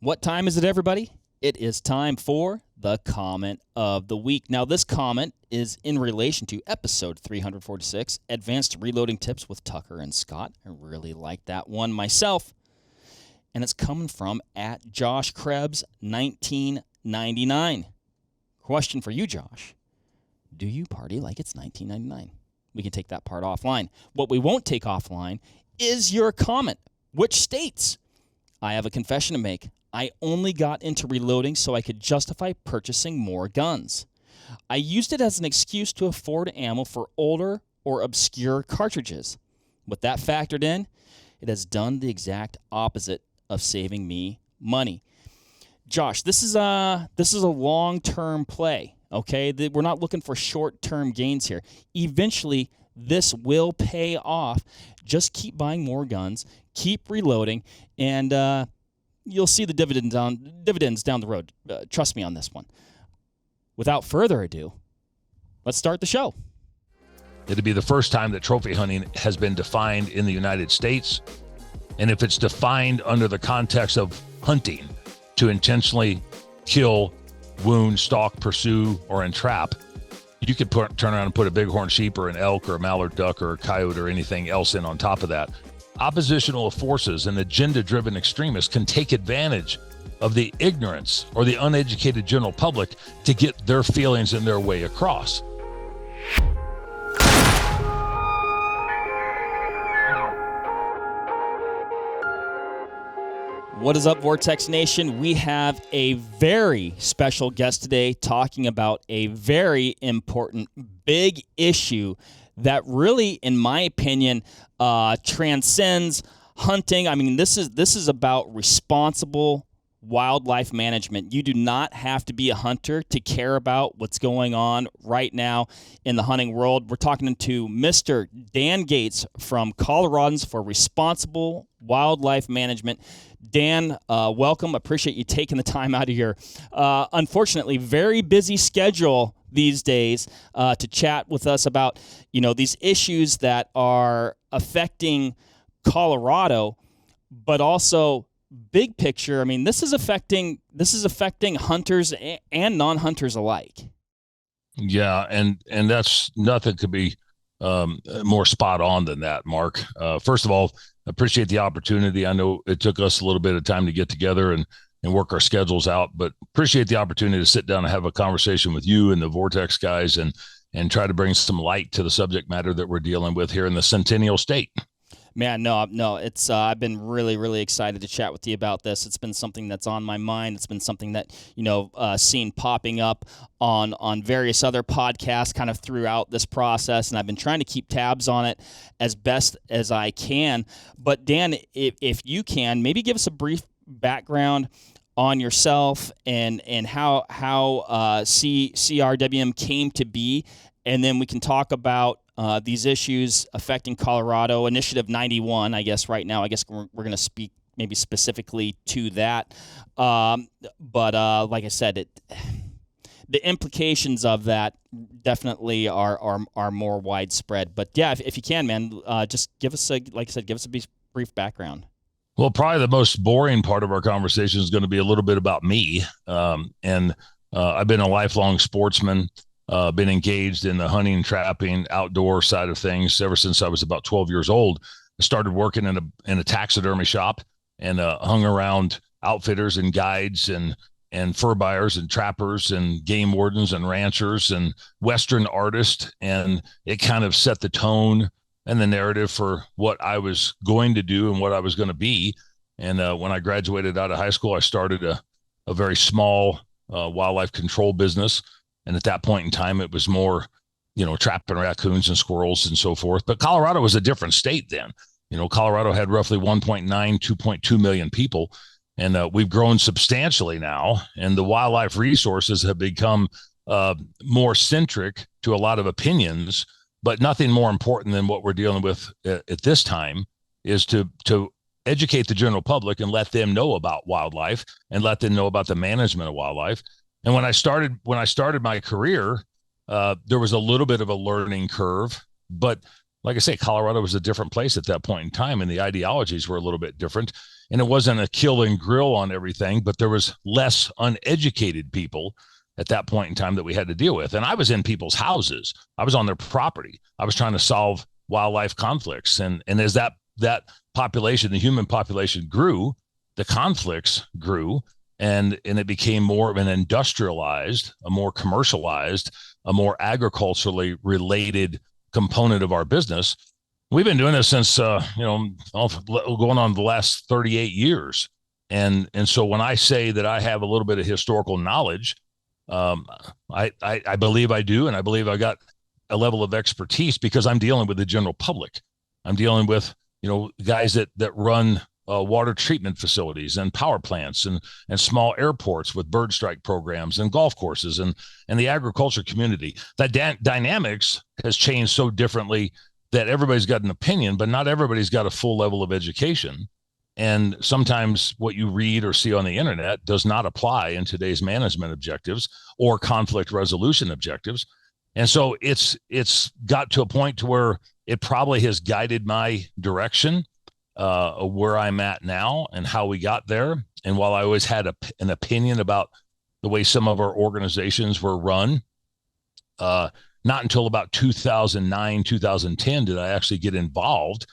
What time is it, everybody? It is time for the comment of the week. Now, this comment is in relation to episode 346, Advanced Reloading Tips with Tucker and Scott. I really like that one myself. And it's coming from at Josh Krebs 1999. Question for you, Josh. Do you party like it's 1999? We can take that part offline. What we won't take offline is your comment, which states, I have a confession to make. I only got into reloading so I could justify purchasing more guns. I used it as an excuse to afford ammo for older or obscure cartridges. With that factored in, it has done the exact opposite of saving me money. Josh, this is a long-term play, okay? We're not looking for short-term gains here. Eventually, this will pay off. Just keep buying more guns, keep reloading, and you'll see the dividends down the road. Trust me on this one. Without further ado, let's start the show. It'd be the first time that trophy hunting has been defined in the United States. And if it's defined under the context of hunting to intentionally kill, wound, stalk, pursue, or entrap, you could turn around and put a bighorn sheep or an elk or a mallard duck or a coyote or anything else in on top of that. Oppositional forces and agenda-driven extremists can take advantage of the ignorance or the uneducated general public to get their feelings and their way across. What is up, Vortex Nation? We have a very special guest today talking about a very important, big issue that really, in my opinion, transcends hunting. I mean, this is about responsible wildlife management. You do not have to be a hunter to care about what's going on right now in the hunting world. We're talking to Mr. Dan Gates from Coloradans for Responsible Wildlife Management. Dan, welcome. Appreciate you taking the time out of your, unfortunately, very busy schedule these days to chat with us about, these issues that are affecting Colorado, but also big picture. I mean, this is affecting hunters and non-hunters alike. Yeah, and that's nothing could be more spot on than that, Mark. First of all, appreciate the opportunity. I know it took us a little bit of time to get together and work our schedules out, but appreciate the opportunity to sit down and have a conversation with you and the Vortex guys and try to bring some light to the subject matter that we're dealing with here in the Centennial State. Man, no, it's I've been really, really excited to chat with you about this. It's been something that's on my mind. It's been something that, seen popping up on various other podcasts kind of throughout this process, and I've been trying to keep tabs on it as best as I can. But Dan, if you can, maybe give us a brief background on yourself and how CRWM came to be, and then we can talk about these issues affecting Colorado. Initiative 91, I guess right now, we're going to speak maybe specifically to that. But like I said, the implications of that definitely are more widespread. But yeah, if you can, man, just give us a brief background. Well, probably the most boring part of our conversation is going to be a little bit about me. I've been a lifelong sportsman. Been engaged in the hunting, trapping, outdoor side of things ever since I was about 12 years old. I started working in a taxidermy shop and hung around outfitters and guides and fur buyers and trappers and game wardens and ranchers and Western artists. And it kind of set the tone and the narrative for what I was going to do and what I was going to be. And when I graduated out of high school, I started a very small wildlife control business. And at that point in time, it was more, trapping raccoons and squirrels and so forth. But Colorado was a different state then. Colorado had roughly 1.9, 2.2 million people. And we've grown substantially now. And the wildlife resources have become more centric to a lot of opinions. But nothing more important than what we're dealing with at this time is to educate the general public and let them know about wildlife and let them know about the management of wildlife. And when I started my career, there was a little bit of a learning curve, but like I say, Colorado was a different place at that point in time, and the ideologies were a little bit different. and it wasn't a kill and grill on everything, but there was less uneducated people at that point in time that we had to deal with. And I was in people's houses. I was on their property. I was trying to solve wildlife conflicts. And as that population, the human population grew, the conflicts grew, and it became more of an industrialized, a more commercialized, a more agriculturally related component of our business. We've been doing this since, going on the last 38 years. And so when I say that I have a little bit of historical knowledge, I believe I do. And I believe I got a level of expertise because I'm dealing with the general public. I'm dealing with, guys that run water treatment facilities and power plants and small airports with bird strike programs and golf courses and the agriculture community. That dynamics has changed so differently that everybody's got an opinion, but not everybody's got a full level of education. And sometimes what you read or see on the internet does not apply in today's management objectives or conflict resolution objectives. And so it's got to a point to where it probably has guided my direction of where I'm at now and how we got there. And while I always had an opinion about the way some of our organizations were run, not until about 2009, 2010 did I actually get involved.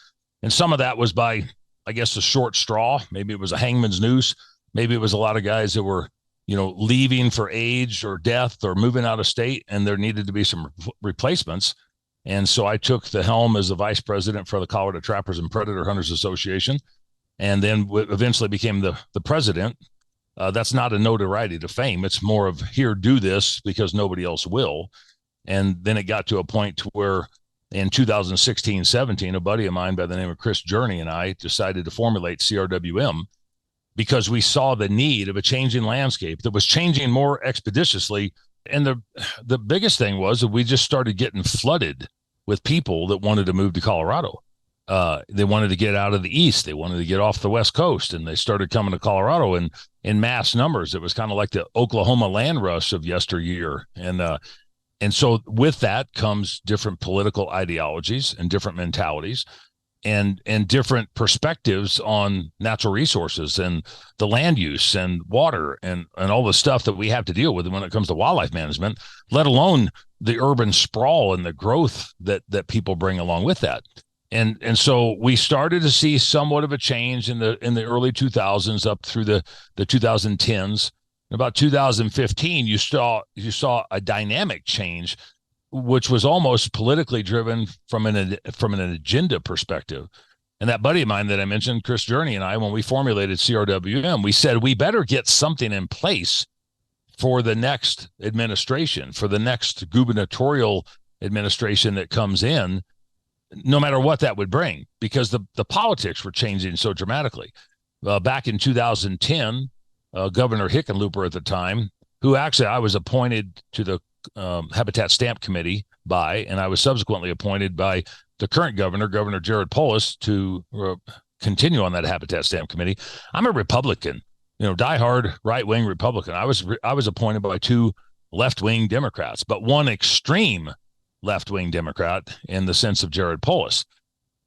And some of that was by, I guess, a short straw. Maybe it was a hangman's noose. Maybe it was a lot of guys that were, leaving for age or death or moving out of state, and there needed to be some replacements. And so I took the helm as the vice president for the Colorado Trappers and Predator Hunters Association, and then eventually became the president. That's not a notoriety to fame. It's more of, here, do this because nobody else will. And then it got to a point to where in 2016-17, a buddy of mine by the name of Chris Journey and I decided to formulate CRWM because we saw the need of a changing landscape that was changing more expeditiously. And the biggest thing was that we just started getting flooded with people that wanted to move to Colorado. They wanted to get out of the East. They wanted to get off the West Coast, and they started coming to Colorado in mass numbers. It was kind of like the Oklahoma land rush of yesteryear. And so with that comes different political ideologies and different mentalities and different perspectives on natural resources and the land use and water and all the stuff that we have to deal with when it comes to wildlife management, let alone the urban sprawl and the growth that people bring along with that. And so we started to see somewhat of a change in the early 2000s up through the 2010s. In about 2015, you saw a dynamic change, which was almost politically driven from an agenda perspective. And that buddy of mine that I mentioned, Chris Journey, and I, when we formulated CRWM, we said we better get something in place for the next administration, for the next gubernatorial administration that comes in, no matter what that would bring, because the politics were changing so dramatically. Back in 2010, Governor Hickenlooper at the time, who actually I was appointed to the Habitat Stamp Committee by, and I was subsequently appointed by the current governor, Governor Jared Polis, to continue on that Habitat Stamp Committee. I'm a Republican, diehard right-wing Republican. I was appointed by two left-wing Democrats, but one extreme left-wing Democrat in the sense of Jared Polis.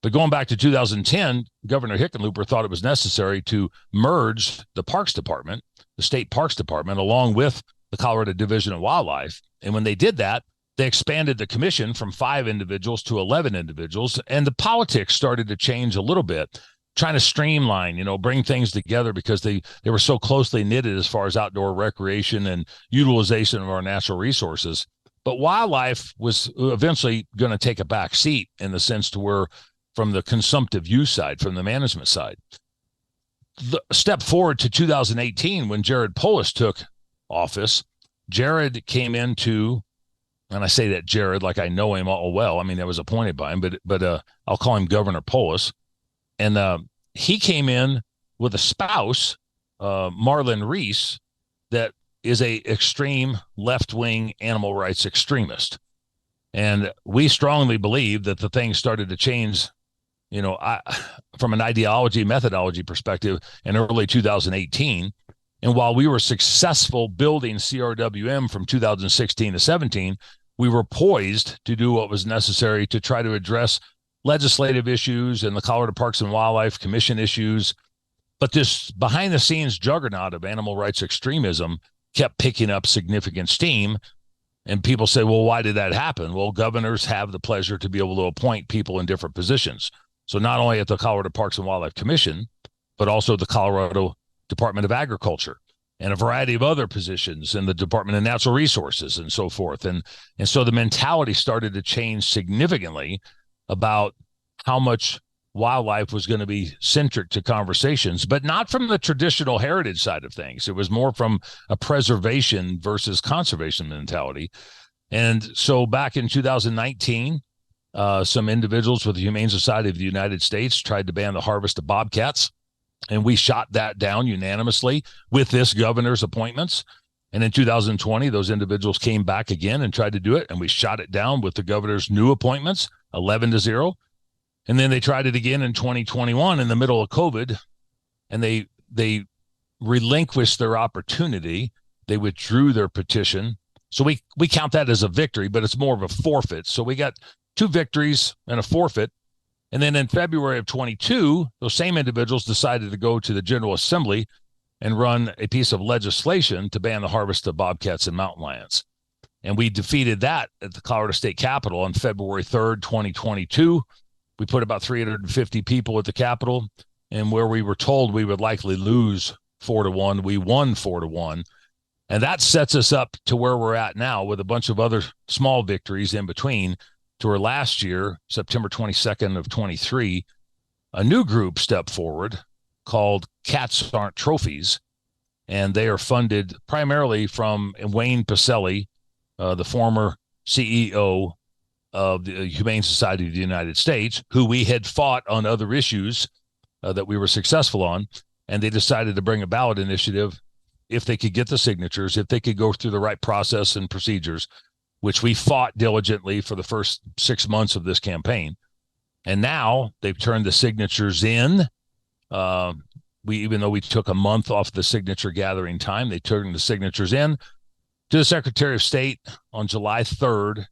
But going back to 2010, Governor Hickenlooper thought it was necessary to merge the Parks Department, the State Parks Department, along with the Colorado Division of Wildlife. And when they did that, they expanded the commission from 5 individuals to 11 individuals. And the politics started to change a little bit, trying to streamline, bring things together because they were so closely knitted as far as outdoor recreation and utilization of our natural resources. But wildlife was eventually going to take a back seat in the sense to where, from the consumptive use side, from the management side. The step forward to 2018, when Jared Polis took office, Jared came into, and I say that Jared like I know him all well. I mean, I was appointed by him, but I'll call him Governor Polis. And he came in with a spouse, Marlon Reese, that is a extreme left-wing animal rights extremist. And we strongly believe that the thing started to change, from an ideology, methodology perspective in early 2018. And while we were successful building CRWM from 2016 to 17, we were poised to do what was necessary to try to address legislative issues and the Colorado Parks and Wildlife Commission issues. But this behind the scenes juggernaut of animal rights extremism kept picking up significant steam. And people say, well, why did that happen? Well, governors have the pleasure to be able to appoint people in different positions. So not only at the Colorado Parks and Wildlife Commission, but also the Colorado Department of Agriculture and a variety of other positions in the Department of Natural Resources and so forth. And so the mentality started to change significantly about how much wildlife was going to be centric to conversations, but not from the traditional heritage side of things. It was more from a preservation versus conservation mentality. And so back in 2019, some individuals with the Humane Society of the United States tried to ban the harvest of bobcats, and we shot that down unanimously with this governor's appointments. And in 2020, those individuals came back again and tried to do it, and we shot it down with the governor's new appointments, 11-0. And then they tried it again in 2021 in the middle of COVID, and they relinquished their opportunity. They withdrew their petition. So we count that as a victory, but it's more of a forfeit. So we got 2 victories and a forfeit. And then in February of 22, those same individuals decided to go to the General Assembly and run a piece of legislation to ban the harvest of bobcats and mountain lions. And we defeated that at the Colorado State Capitol on February 3rd, 2022. We put about 350 people at the Capitol, and where we were told we would likely lose 4-1, we won 4-1. And that sets us up to where we're at now with a bunch of other small victories in between, to where last year, September 22nd of 23, a new group stepped forward called Cats Aren't Trophies, and they are funded primarily from Wayne Pacelli, the former CEO of the Humane Society of the United States, who we had fought on other issues that we were successful on. And they decided to bring a ballot initiative if they could get the signatures, if they could go through the right process and procedures, which we fought diligently for the first 6 months of this campaign. And now they've turned the signatures in. Even though we took a month off the signature gathering time, they turned the signatures in to the Secretary of State on July 3rd.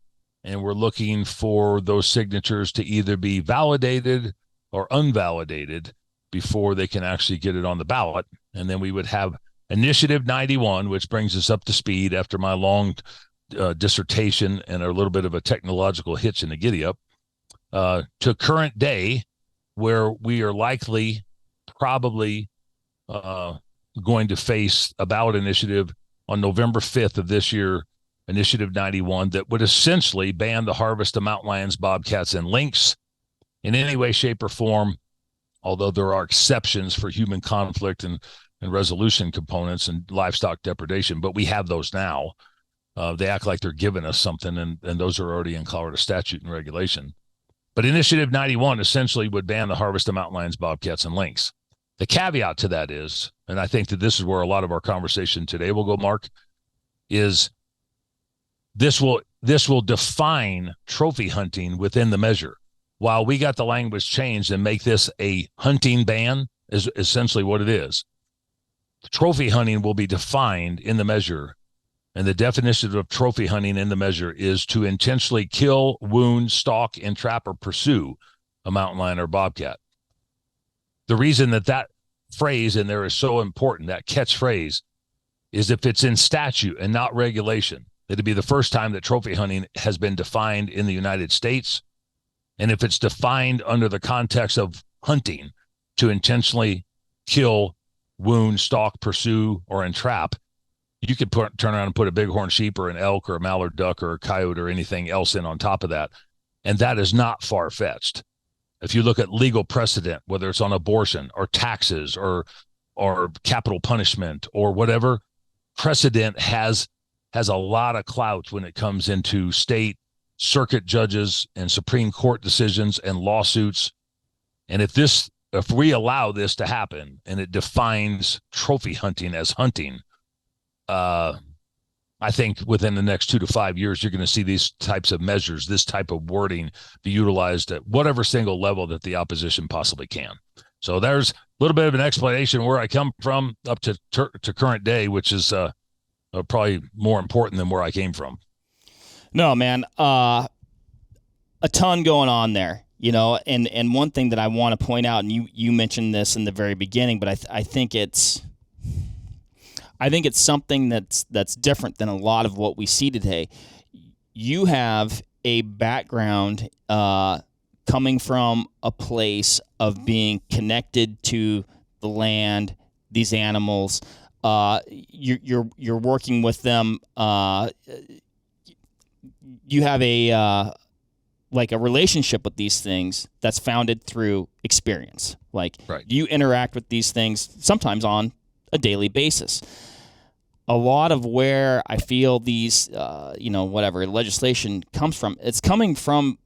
And we're looking for those signatures to either be validated or unvalidated before they can actually get it on the ballot. And then we would have Initiative 91, which brings us up to speed after my long dissertation and a little bit of a technological hitch in the giddy up, to current day, where we are likely probably going to face a ballot initiative on November 5th of this year, Initiative 91, that would essentially ban the harvest of mountain lions, bobcats, and lynx in any way, shape, or form, although there are exceptions for human conflict and resolution components and livestock depredation, but we have those now. They act like they're giving us something, and those are already in Colorado statute and regulation. But Initiative 91 essentially would ban the harvest of mountain lions, bobcats, and lynx. The caveat to that is, and I think that this is where a lot of our conversation today will go, Mark, is this will define trophy hunting within the measure. While we got the language changed and make this a hunting ban, is essentially what it is. Trophy hunting will be defined in the measure, and the definition of trophy hunting in the measure is to intentionally kill, wound, stalk, entrap, or pursue a mountain lion or bobcat. The reason that phrase in there is so important, that catchphrase, is if it's in statute and not regulation, it'd be the first time that trophy hunting has been defined in the United States. And if it's defined under the context of hunting, to intentionally kill, wound, stalk, pursue, or entrap, you could turn around and put a bighorn sheep or an elk or a mallard duck or a coyote or anything else in on top of that. And that is not far-fetched. If you look at legal precedent, whether it's on abortion or taxes or capital punishment or whatever, precedent has a lot of clout when it comes into state circuit judges and Supreme Court decisions and lawsuits. And if we allow this to happen and it defines trophy hunting as hunting, I think within the next 2 to 5 years, you're going to see these types of measures, this type of wording be utilized at whatever single level that the opposition possibly can. So there's a little bit of an explanation where I come from up to current day, which is probably more important than where I came from. No, man, a ton going on there. And one thing that I want to point out, and you mentioned this in the very beginning, but I think it's something that's different than a lot of what we see today. You have a background coming from a place of being connected to the land, these animals. You're working with them. You have a relationship with these things that's founded through experience. Right. You interact with these things sometimes on a daily basis. A lot of where I feel these, legislation comes from, it's coming from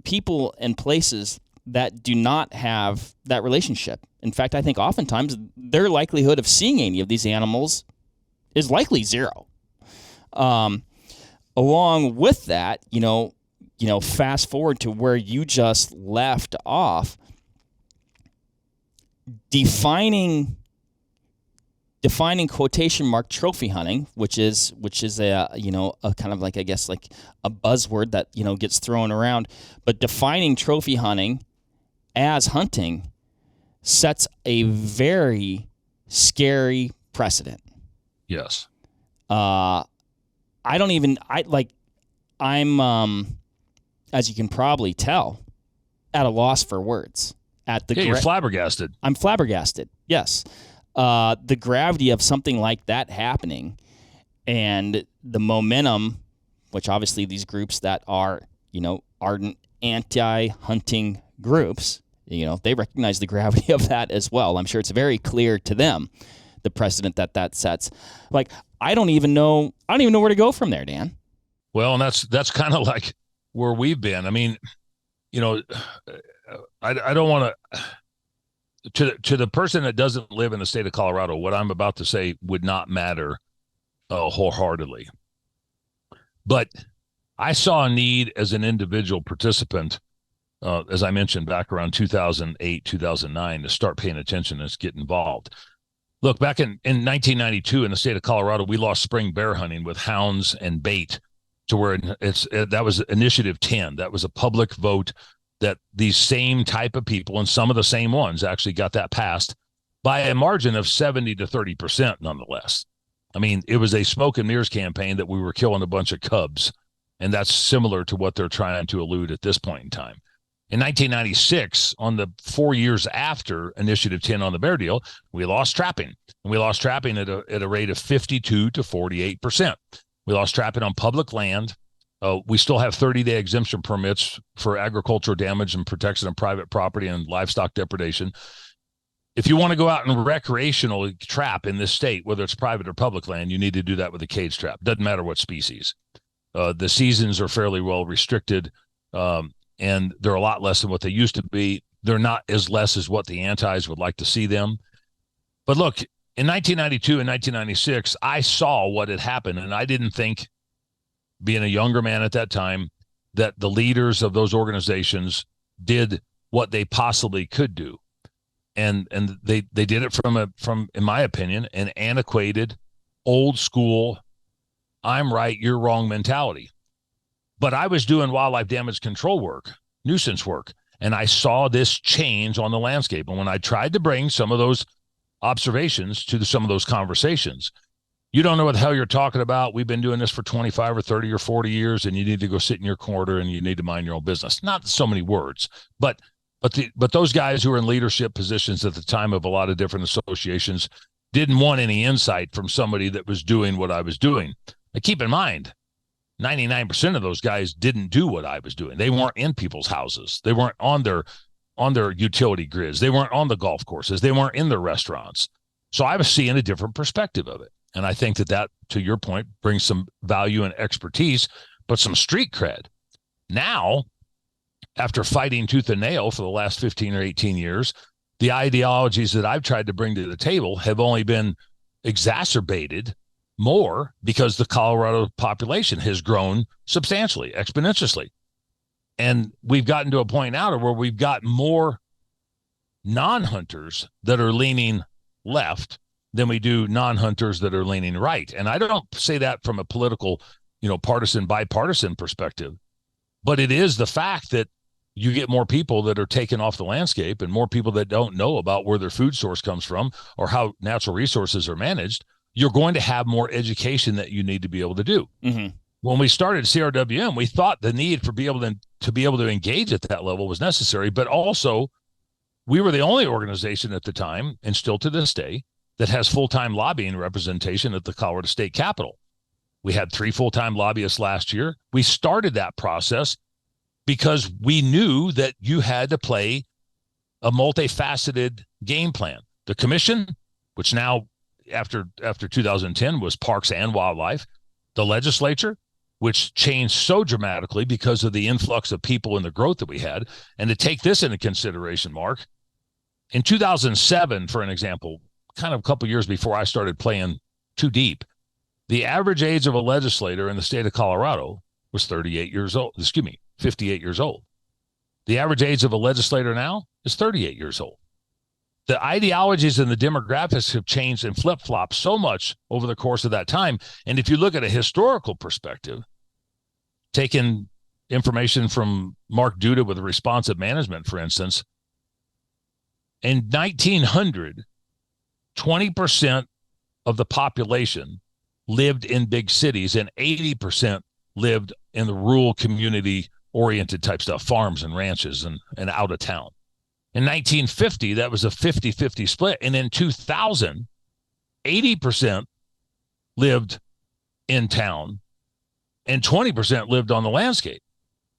people and places that do not have that relationship. In fact, I think oftentimes their likelihood of seeing any of these animals is likely zero. Along with that, fast forward to where you just left off, defining quotation mark trophy hunting, which is a kind of like, I guess, like a buzzword that gets thrown around, but defining trophy hunting as hunting sets a very scary precedent. Yes. I'm as you can probably tell, at a loss for words. You're flabbergasted. I'm flabbergasted. Yes. The gravity of something like that happening and the momentum, which obviously these groups that are, ardent anti-hunting groups, they recognize the gravity of that as well. I'm sure it's very clear to them, the precedent that sets. Like, I don't even know where to go from there, Dan. Well, and that's kind of like where we've been. I mean, I don't want to the person that doesn't live in the state of Colorado, what I'm about to say would not matter wholeheartedly. But I saw a need as an individual participant, as I mentioned, back around 2008, 2009, to start paying attention and get involved. Look, back in 1992 in the state of Colorado, we lost spring bear hunting with hounds and bait to where that was Initiative 10. That was a public vote that these same type of people, and some of the same ones, actually got that passed by a margin of 70 to 30% nonetheless. I mean, it was a smoke and mirrors campaign that we were killing a bunch of cubs, and that's similar to what they're trying to elude at this point in time. In 1996, on the 4 years after Initiative 10 on the bear deal, we lost trapping. And we lost trapping at a rate of 52 to 48%. We lost trapping on public land. We still have 30-day exemption permits for agricultural damage and protection of private property and livestock depredation. If you want to go out and recreationally trap in this state, whether it's private or public land, you need to do that with a cage trap. Doesn't matter what species. The seasons are fairly well restricted, and they're a lot less than what they used to be. They're not as less as what the antis would like to see them. But look, in 1992 and 1996, I saw what had happened, and I didn't think, being a younger man at that time, that the leaders of those organizations did what they possibly could do. And they did it from, in my opinion, an antiquated, old school, I'm right, you're wrong mentality. But I was doing wildlife damage control work, nuisance work, and I saw this change on the landscape. And when I tried to bring some of those observations to some of those conversations, you don't know what the hell you're talking about. We've been doing this for 25 or 30 or 40 years, and you need to go sit in your corner and you need to mind your own business. Not so many words, but those guys who were in leadership positions at the time of a lot of different associations didn't want any insight from somebody that was doing what I was doing. Now, keep in mind, 99% of those guys didn't do what I was doing. They weren't in people's houses. They weren't on their utility grids. They weren't on the golf courses. They weren't in their restaurants. So I was seeing a different perspective of it. And I think that, to your point, brings some value and expertise, but some street cred. Now, after fighting tooth and nail for the last 15 or 18 years, the ideologies that I've tried to bring to the table have only been exacerbated more because the Colorado population has grown substantially, exponentially. And we've gotten to a point now where we've got more non-hunters that are leaning left than we do non-hunters that are leaning right. And I don't say that from a political, partisan, bipartisan perspective, but it is the fact that you get more people that are taken off the landscape and more people that don't know about where their food source comes from or how natural resources are managed, you're going to have more education that you need to be able to do. Mm-hmm. When we started CRWM, we thought the need for to be able to engage at that level was necessary, but also we were the only organization at the time, and still to this day, that has full-time lobbying representation at the Colorado State Capitol. We had 3 full-time lobbyists last year. We started that process because we knew that you had to play a multifaceted game plan. The commission, which now after 2010 was Parks and Wildlife, the legislature, which changed so dramatically because of the influx of people and the growth that we had. And to take this into consideration, Mark, in 2007, for an example, kind of a couple years before I started playing too deep, the average age of a legislator in the state of Colorado was 58 years old. 58 years old. The average age of a legislator now is 38 years old. The ideologies and the demographics have changed and flip-flopped so much over the course of that time. And if you look at a historical perspective, taking information from Mark Duda with responsive management, for instance, in 1900, 20% of the population lived in big cities and 80% lived in the rural community-oriented type stuff, farms and ranches and out of town. In 1950, that was a 50-50 split. And in 2000, 80% lived in town and 20% lived on the landscape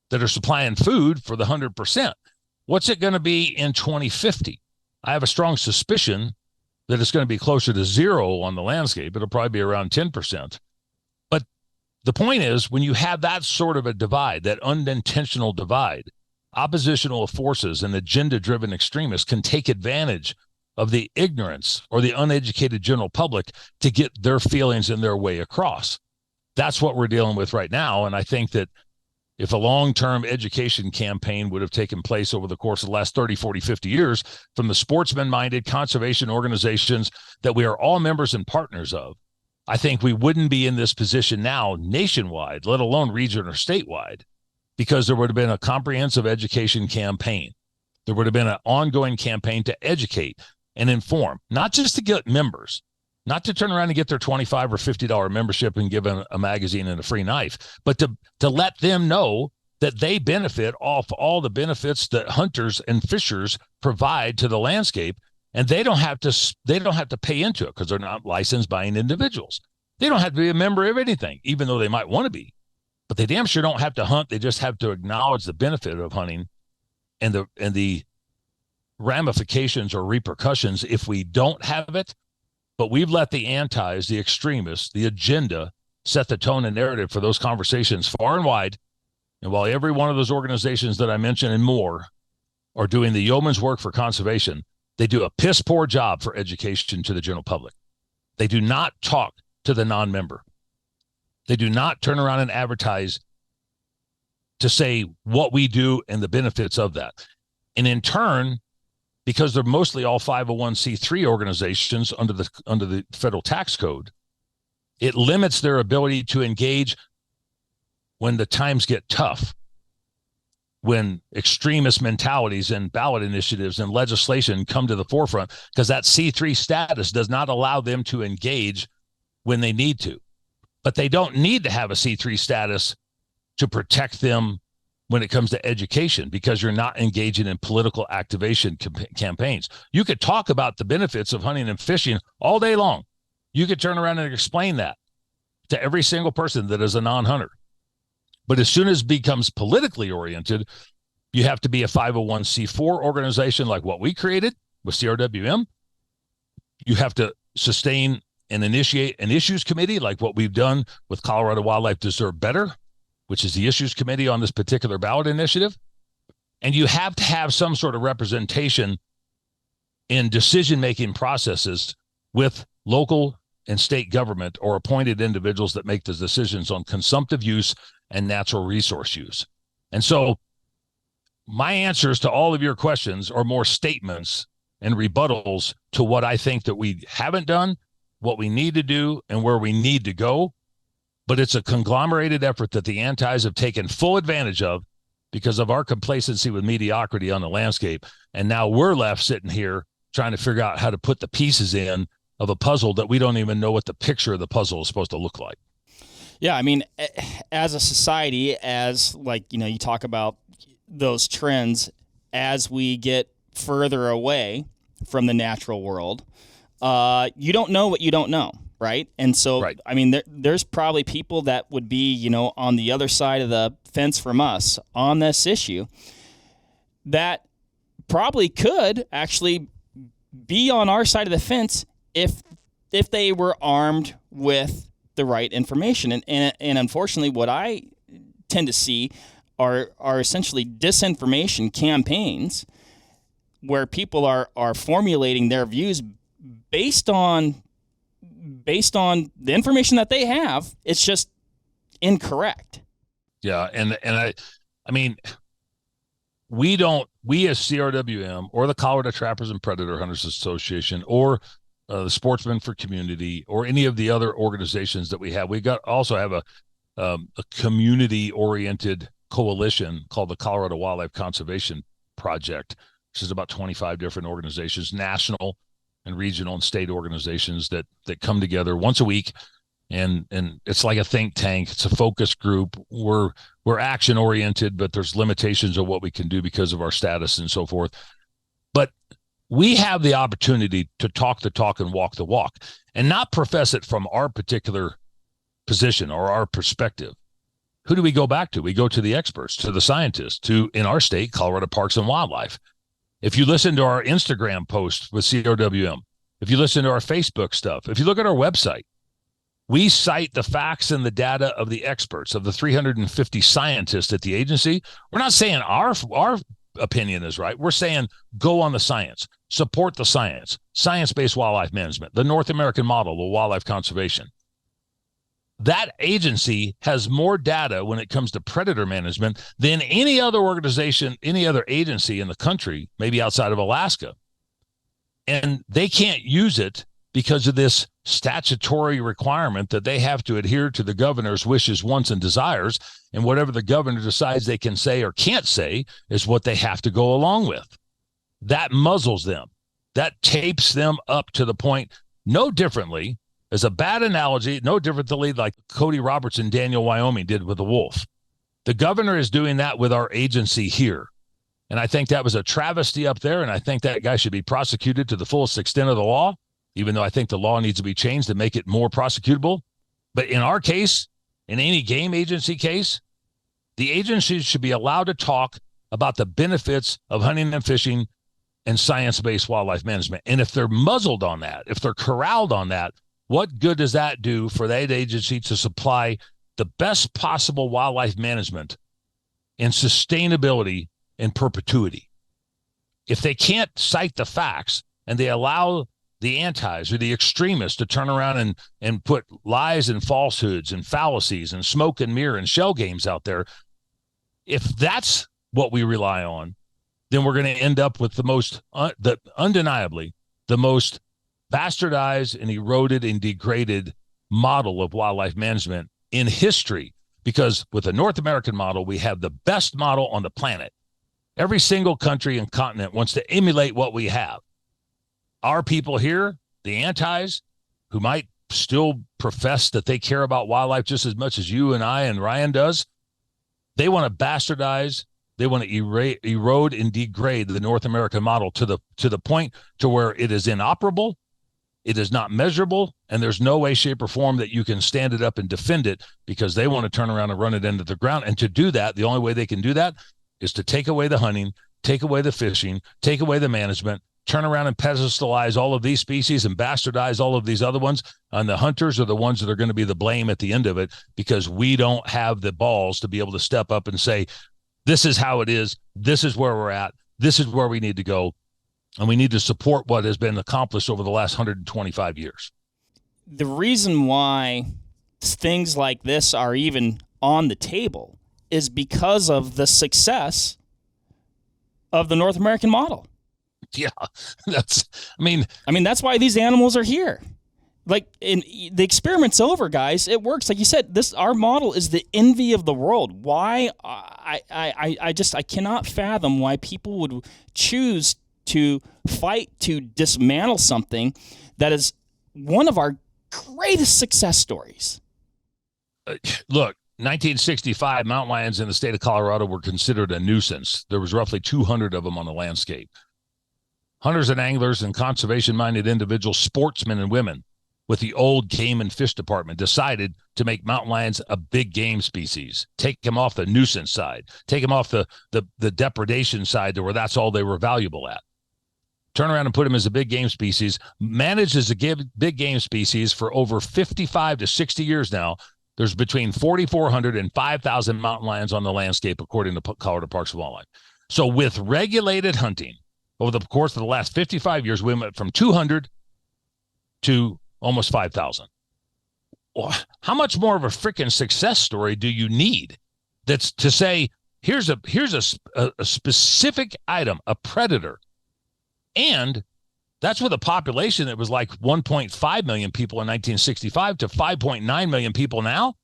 that are supplying food for the 100%. What's it going to be in 2050? I have a strong suspicion that it's going to be closer to 0 on the landscape. It'll probably be around 10%. But the point is, when you have that sort of a divide, that unintentional divide, oppositional forces and agenda-driven extremists can take advantage of the ignorance or the uneducated general public to get their feelings and their way across. That's what we're dealing with right now. And I think that if a long-term education campaign would have taken place over the course of the last 30, 40, 50 years from the sportsman-minded conservation organizations that we are all members and partners of, I think we wouldn't be in this position now nationwide, let alone region or statewide, because there would have been a comprehensive education campaign. There would have been an ongoing campaign to educate and inform, not just to get members, not to turn around and get their $25 or $50 membership and give them a magazine and a free knife, but to let them know that they benefit off all the benefits that hunters and fishers provide to the landscape, and they don't have to pay into it because they're not licensed buying individuals. They don't have to be a member of anything, even though they might want to be. But they damn sure don't have to hunt. They just have to acknowledge the benefit of hunting and the ramifications or repercussions if we don't have it. But we've let the antis, the extremists, the agenda set the tone and narrative for those conversations far and wide. And while every one of those organizations that I mentioned and more are doing the yeoman's work for conservation, they do a piss poor job for education to the general public. They do not talk to the non-member. They do not turn around and advertise to say what we do and the benefits of that. And in turn, because they're mostly all 501c3 organizations under the federal tax code, it limits their ability to engage when the times get tough, when extremist mentalities and ballot initiatives and legislation come to the forefront, because that C3 status does not allow them to engage when they need to. But they don't need to have a C3 status to protect them when it comes to education, because you're not engaging in political activation campaigns. You could talk about the benefits of hunting and fishing all day long. You could turn around and explain that to every single person that is a non-hunter. But as soon as it becomes politically oriented, you have to be a 501c4 organization like what we created with CRWM. You have to sustain and initiate an issues committee like what we've done with Colorado Wildlife Deserve Better, which is the issues committee on this particular ballot initiative. And you have to have some sort of representation in decision-making processes with local and state government or appointed individuals that make the decisions on consumptive use and natural resource use. And so my answers to all of your questions are more statements and rebuttals to what I think that we haven't done, what we need to do, and where we need to go. But it's a conglomerated effort that the antis have taken full advantage of because of our complacency with mediocrity on the landscape. And now we're left sitting here trying to figure out how to put the pieces in of a puzzle that we don't even know what the picture of the puzzle is supposed to look like. Yeah, I mean, as a society, as like, you talk about those trends, as we get further away from the natural world, you don't know what you don't know, right? And so, right. I mean, there's probably people that would be, on the other side of the fence from us on this issue that probably could actually be on our side of the fence if they were armed with the right information. And unfortunately, what I tend to see are essentially disinformation campaigns where people are formulating their views based on the information that they have. It's just incorrect. Yeah, and I mean, we as CRWM or the Colorado Trappers and Predator Hunters Association or the Sportsmen for Community or any of the other organizations that we have, also have a community-oriented coalition called the Colorado Wildlife Conservation Project, which is about 25 different organizations, national and regional and state organizations that come together once a week. And it's like a think tank. It's a focus group. We're action oriented, but there's limitations of what we can do because of our status and so forth. But we have the opportunity to talk the talk and walk the walk and not profess it from our particular position or our perspective. Who do we go back to? We go to the experts, to the scientists, to, in our state, Colorado Parks and Wildlife. If you listen to our Instagram posts with CRWM, if you listen to our Facebook stuff, if you look at our website, we cite the facts and the data of the experts, of the 350 scientists at the agency. We're not saying our opinion is right. We're saying go on the science, support the science, science-based wildlife management, the North American model of wildlife conservation. That agency has more data when it comes to predator management than any other organization, any other agency in the country, maybe outside of Alaska. And they can't use it because of this statutory requirement that they have to adhere to the governor's wishes, wants, and desires. And whatever the governor decides they can say or can't say is what they have to go along with. That muzzles them. That tapes them up to the point, no differently, as a bad analogy, no differently like Cody Robertson, Daniel, Wyoming did with the wolf. The governor is doing that with our agency here. And I think that was a travesty up there. And I think that guy should be prosecuted to the fullest extent of the law, even though I think the law needs to be changed to make it more prosecutable. But in our case, in any game agency case, the agencies should be allowed to talk about the benefits of hunting and fishing and science-based wildlife management. And if they're muzzled on that, if they're corralled on that, what good does that do for that agency to supply the best possible wildlife management and sustainability in perpetuity? If they can't cite the facts and they allow the antis or the extremists to turn around and put lies and falsehoods and fallacies and smoke and mirror and shell games out there, if that's what we rely on, then we're going to end up with undeniably the most bastardized and eroded and degraded model of wildlife management in history. Because with the North American model, we have the best model on the planet. Every single country and continent wants to emulate what we have. Our people here, the antis, who might still profess that they care about wildlife just as much as you and I and Ryan does, they want to bastardize, they want to erode and degrade the North American model to the point to where it is inoperable, it is not measurable, and there's no way, shape, or form that you can stand it up and defend it, because they want to turn around and run it into the ground. And to do that, the only way they can do that is to take away the hunting, take away the fishing, take away the management, turn around and pedestalize all of these species and bastardize all of these other ones. And the hunters are the ones that are going to be the blame at the end of it, because we don't have the balls to be able to step up and say, this is how it is. This is where we're at. This is where we need to go. And we need to support what has been accomplished over the last 125 years. The reason why things like this are even on the table is because of the success of the North American model. Yeah, that's why these animals are here. Like, the experiment's over, guys. It works. Like you said, our model is the envy of the world. Why? I cannot fathom why people would choose to fight to dismantle something that is one of our greatest success stories. Look, 1965, mountain lions in the state of Colorado were considered a nuisance. There was roughly 200 of them on the landscape. Hunters and anglers and conservation-minded individuals, sportsmen and women, with the old game and fish department, decided to make mountain lions a big game species, take them off the nuisance side, take them off the depredation side to where that's all they were valuable at. Turn around and put them as a big game species, managed as a big game species for over 55 to 60 years now. There's between 4,400 and 5,000 mountain lions on the landscape, according to Colorado Parks and Wildlife. So with regulated hunting, over the course of the last 55 years, we went from 200 to almost 5,000. How much more of a freaking success story do you need? That's to say, here's a specific item, a predator, and that's with a population that was like 1.5 million people in 1965 to 5.9 million people now,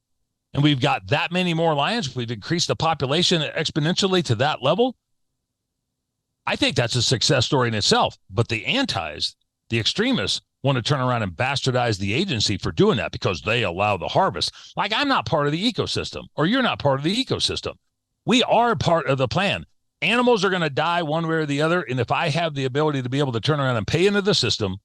and we've got that many more lions. We've increased the population exponentially to that level. I think that's a success story in itself. But the the extremists, want to turn around and bastardize the agency for doing that because they allow the harvest. Like, I'm not part of the ecosystem, or you're not part of the ecosystem. We are part of the plan. Animals are going to die one way or the other, and if I have the ability to be able to turn around and pay into the system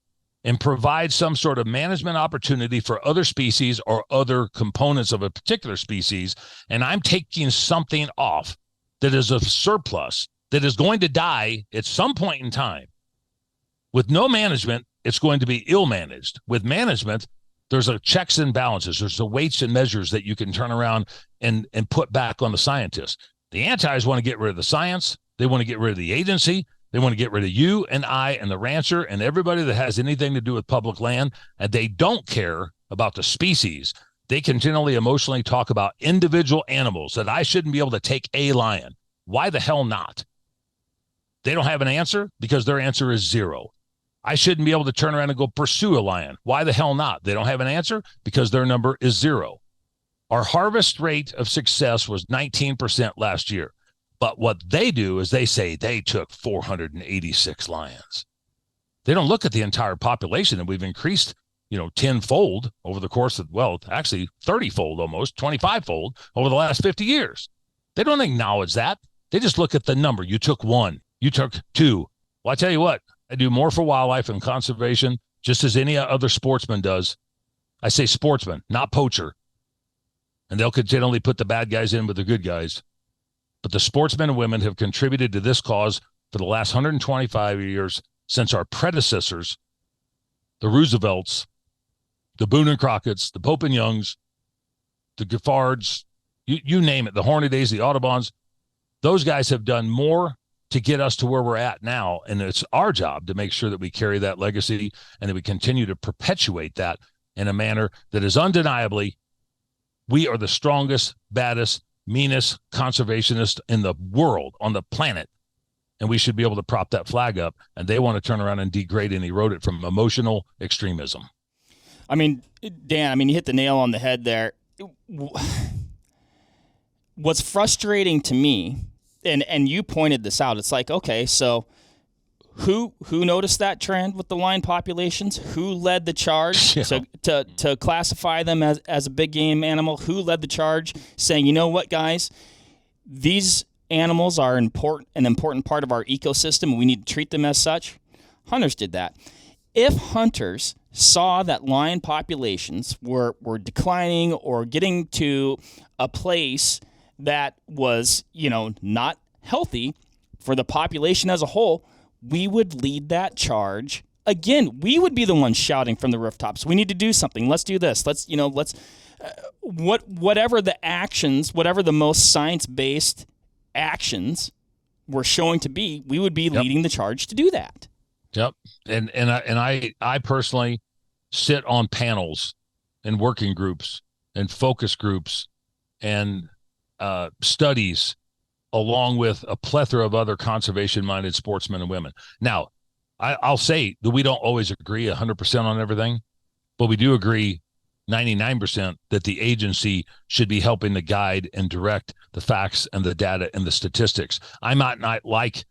and provide some sort of management opportunity for other species or other components of a particular species, and I'm taking something off that is a surplus that is going to die at some point in time, with no management, it's going to be ill-managed. With management, there's a checks and balances. There's the weights and measures that you can turn around and put back on the scientists. The antis want to get rid of the science. They want to get rid of the agency. They want to get rid of you and I and the rancher and everybody that has anything to do with public land. And they don't care about the species. They continually emotionally talk about individual animals, that I shouldn't be able to take a lion. Why the hell not? They don't have an answer because their answer is zero. I shouldn't be able to turn around and go pursue a lion. Why the hell not? They don't have an answer because their number is zero. Our harvest rate of success was 19% last year. But what they do is they say they took 486 lions. They don't look at the entire population, and we've increased, 10-fold over the course of, actually 30-fold almost, 25-fold over the last 50 years. They don't acknowledge that. They just look at the number. You took one. You took two. Well, I tell you what, I do more for wildlife and conservation just as any other sportsman does. I say sportsman, not poacher. And they'll continually put the bad guys in with the good guys. But the sportsmen and women have contributed to this cause for the last 125 years since our predecessors, the Roosevelts, the Boone and Crockett's, the Pope and Youngs, the Giffards, you name it, the Hornadays, the Audubons. Those guys have done more to get us to where we're at now. And it's our job to make sure that we carry that legacy and that we continue to perpetuate that in a manner that is undeniably, we are the strongest, baddest, meanest conservationist in the world, on the planet. And we should be able to prop that flag up. And they want to turn around and degrade and erode it from emotional extremism. I mean, Dan, you hit the nail on the head there. What's frustrating to me, and you pointed this out, it's like, okay, so who noticed that trend with the lion populations? Who led the charge to classify them as a big game animal? Who led the charge saying, you know what, guys, these animals are an important part of our ecosystem, and we need to treat them as such? Hunters did that. If hunters saw that lion populations were declining or getting to a place that was, not healthy for the population as a whole, we would lead that charge. Again, we would be the ones shouting from the rooftops, we need to do something. Let's do this. Whatever the actions, whatever the most science-based actions were showing to be, we would be leading the charge to do that. Yep. And I personally sit on panels and working groups and focus groups and studies, along with a plethora of other conservation-minded sportsmen and women. Now, I'll say that we don't always agree 100% on everything, but we do agree 99% that the agency should be helping to guide and direct the facts and the data and the statistics. I might not like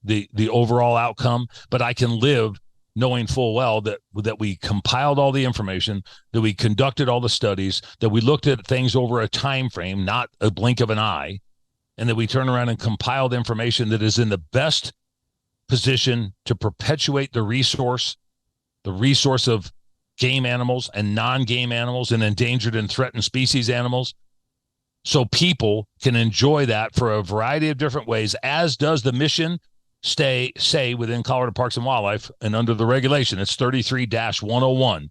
the overall outcome, but I can live knowing full well that we compiled all the information, that we conducted all the studies, that we looked at things over a time frame, not a blink of an eye, and that we turn around and compiled information that is in the best position to perpetuate the resource of game animals and non-game animals and endangered and threatened species animals, so people can enjoy that for a variety of different ways, as does the mission say within Colorado Parks and Wildlife and under the regulation. It's 33-101.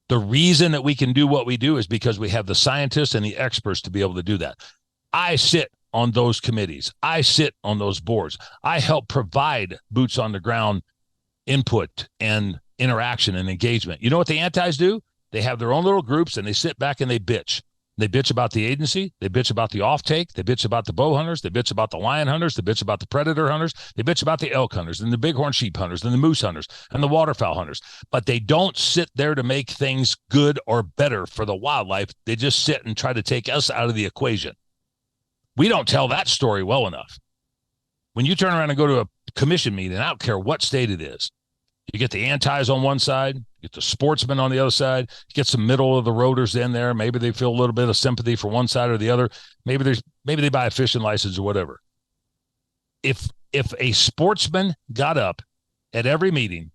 The reason that we can do what we do is because we have the scientists and the experts to be able to do that. I sit on those committees. I sit on those boards. I help provide boots on the ground input and interaction and engagement. You know what the antis do? They have their own little groups and they sit back and they bitch. They bitch about the agency. They bitch about the offtake. They bitch about the bow hunters. They bitch about the lion hunters. They bitch about the predator hunters. They bitch about the elk hunters and the bighorn sheep hunters and the moose hunters and the waterfowl hunters. But they don't sit there to make things good or better for the wildlife. They just sit and try to take us out of the equation. We don't tell that story well enough. When you turn around and go to a commission meeting, I don't care what state it is, you get the antis on one side, you get the sportsmen on the other side, you get some middle of the roaders in there. Maybe they feel a little bit of sympathy for one side or the other. Maybe they buy a fishing license or whatever. If a sportsman got up at every meeting,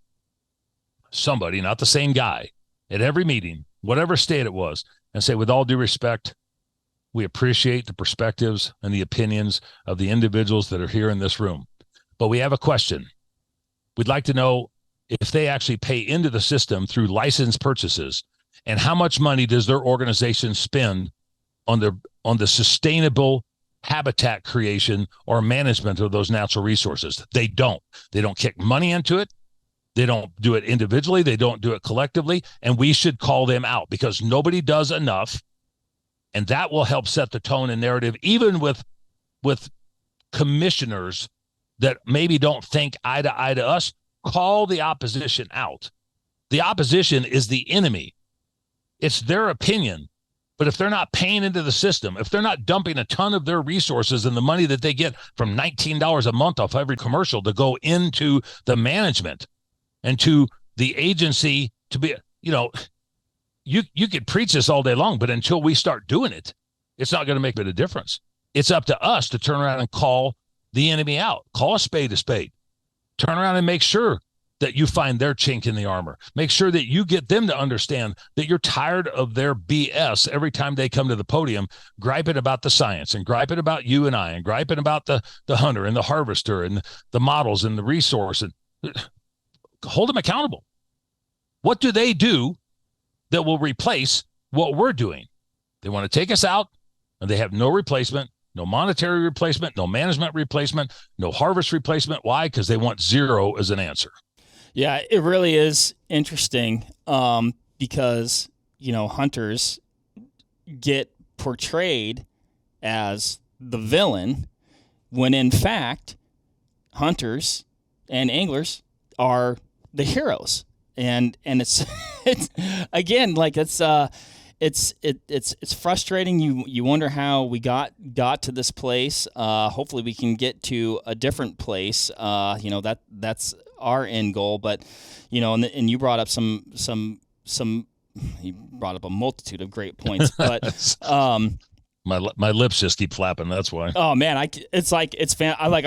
somebody, not the same guy, at every meeting, whatever state it was, and say, with all due respect, we appreciate the perspectives and the opinions of the individuals that are here in this room, but we have a question. We'd like to know if they actually pay into the system through license purchases, and how much money does their organization spend on the sustainable habitat creation or management of those natural resources? They don't kick money into it. They don't do it individually. They don't do it collectively. And we should call them out, because nobody does enough. And that will help set the tone and narrative, even with commissioners that maybe don't think eye to eye to us. Call the opposition out. The opposition is the enemy. It's their opinion. But if they're not paying into the system, if they're not dumping a ton of their resources and the money that they get from $19 a month off every commercial to go into the management and to the agency to be, you could preach this all day long, but until we start doing it, it's not going to make a difference. It's up to us to turn around and call the enemy out. Call a spade. Turn around and make sure that you find their chink in the armor. Make sure that you get them to understand that you're tired of their BS every time they come to the podium, griping about the science and griping about you and I and griping about the hunter and the harvester and the models and the resource. And hold them accountable. What do they do that will replace what we're doing? They want to take us out, and they have no replacement. No monetary replacement, no management replacement, no harvest replacement. Why? Because they want zero as an answer. Yeah, it really is interesting because, hunters get portrayed as the villain when, in fact, hunters and anglers are the heroes. And it's again, like it's frustrating. You wonder how we got to this place. Hopefully we can get to a different place. That's our end goal. But and you brought up some you brought up a multitude of great points. But my lips just keep flapping. That's why. Oh man, I'm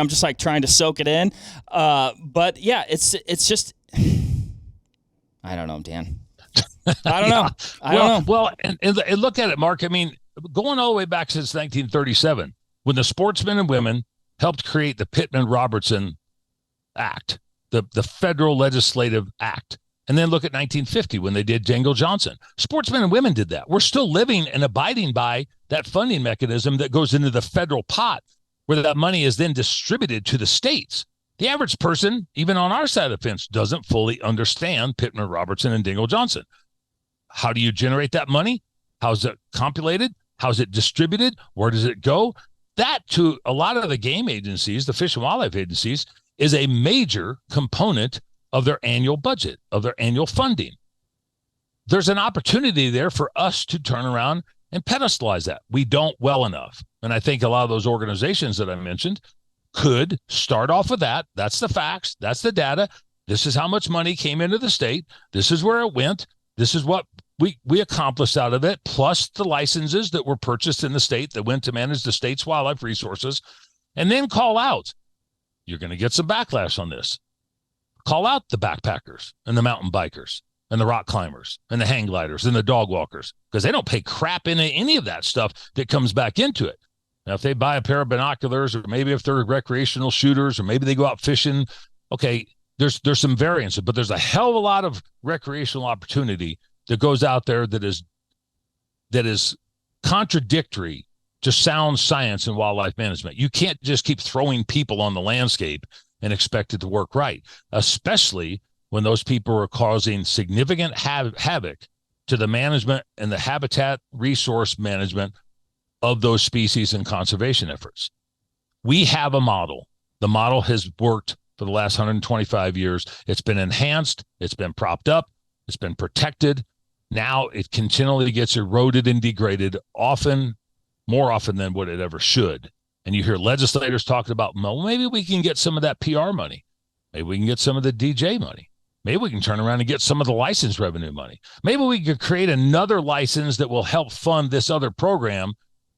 just like trying to soak it in. But yeah, it's just I don't know, Dan. I don't know. I don't know. Well, and look at it, Mark. I mean, going all the way back since 1937, when the sportsmen and women helped create the Pittman-Robertson Act, the federal legislative act. And then look at 1950 when they did Dingell-Johnson. Sportsmen and women did that. We're still living and abiding by that funding mechanism that goes into the federal pot, where that money is then distributed to the states. The average person, even on our side of the fence, doesn't fully understand Pittman-Robertson and Dingell-Johnson. How do you generate that money? How's it compulated? How's it distributed? Where does it go? That, to a lot of the game agencies, the fish and wildlife agencies, is a major component of their annual budget, of their annual funding. there's an opportunity there for us to turn around and pedestalize that. We don't well enough. And I think a lot of those organizations that I mentioned could start off with that. That's the facts. That's the data. This is how much money came into the state. This is where it went. This is what we accomplished out of it, plus the licenses that were purchased in the state that went to manage the state's wildlife resources, and then call out. You're going to get some backlash on this. Call out the backpackers and the mountain bikers and the rock climbers and the hang gliders and the dog walkers, because they don't pay crap into any of that stuff that comes back into it. Now, if they buy a pair of binoculars, or maybe if they're recreational shooters, or maybe they go out fishing, okay, there's some variance, but there's a hell of a lot of recreational opportunity that goes out there that is contradictory to sound science and wildlife management. You can't just keep throwing people on the landscape and expect it to work right, especially when those people are causing significant havoc to the management and the habitat resource management of those species and conservation efforts. We have a model. The model has worked for the last 125 years. It's been enhanced. It's been propped up. It's been protected. Now it continually gets eroded and degraded, more often than what it ever should. And you hear legislators talking about, well, maybe we can get some of that PR money. Maybe we can get some of the DJ money. Maybe we can turn around and get some of the license revenue money. Maybe we could create another license that will help fund this other program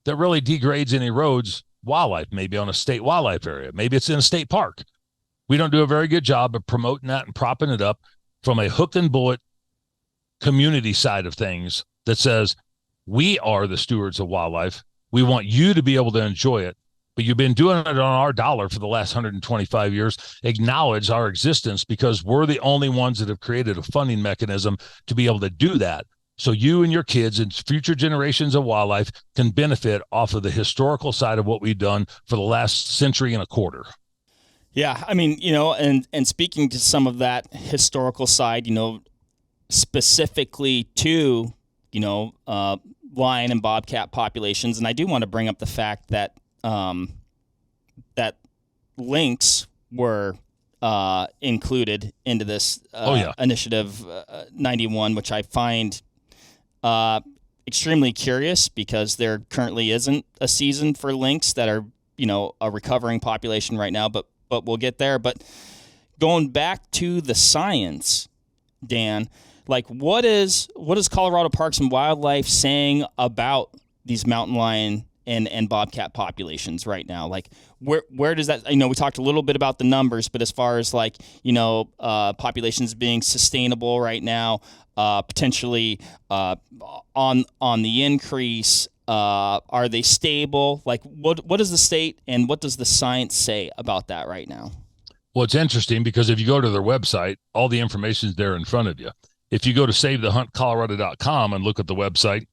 that really degrades and erodes wildlife, maybe on a state wildlife area. Maybe it's in a state park. We don't do a very good job of promoting that and propping it up from a hook and bullet community side of things that says, we are the stewards of wildlife. We want you to be able to enjoy it, but you've been doing it on our dollar for the last 125 years. Acknowledge our existence, because we're the only ones that have created a funding mechanism to be able to do that. So you and your kids and future generations of wildlife can benefit off of the historical side of what we've done for the last century and a quarter. Yeah, I mean, and speaking to some of that historical side, specifically to, lion and bobcat populations. And I do want to bring up the fact that that lynx were included into this Initiative 91, which I find extremely curious, because there currently isn't a season for lynx that are, a recovering population right now, but we'll get there. But going back to the science, Dan, like what is Colorado Parks and Wildlife saying about these mountain lion and bobcat populations right now? Like where does that, we talked a little bit about the numbers, but as far as populations being sustainable right now, potentially on the increase, are they stable? Like what does the state and what does the science say about that right now? Well, it's interesting because if you go to their website, all the information is there in front of you. If you go to SaveTheHuntColorado.com and look at the website,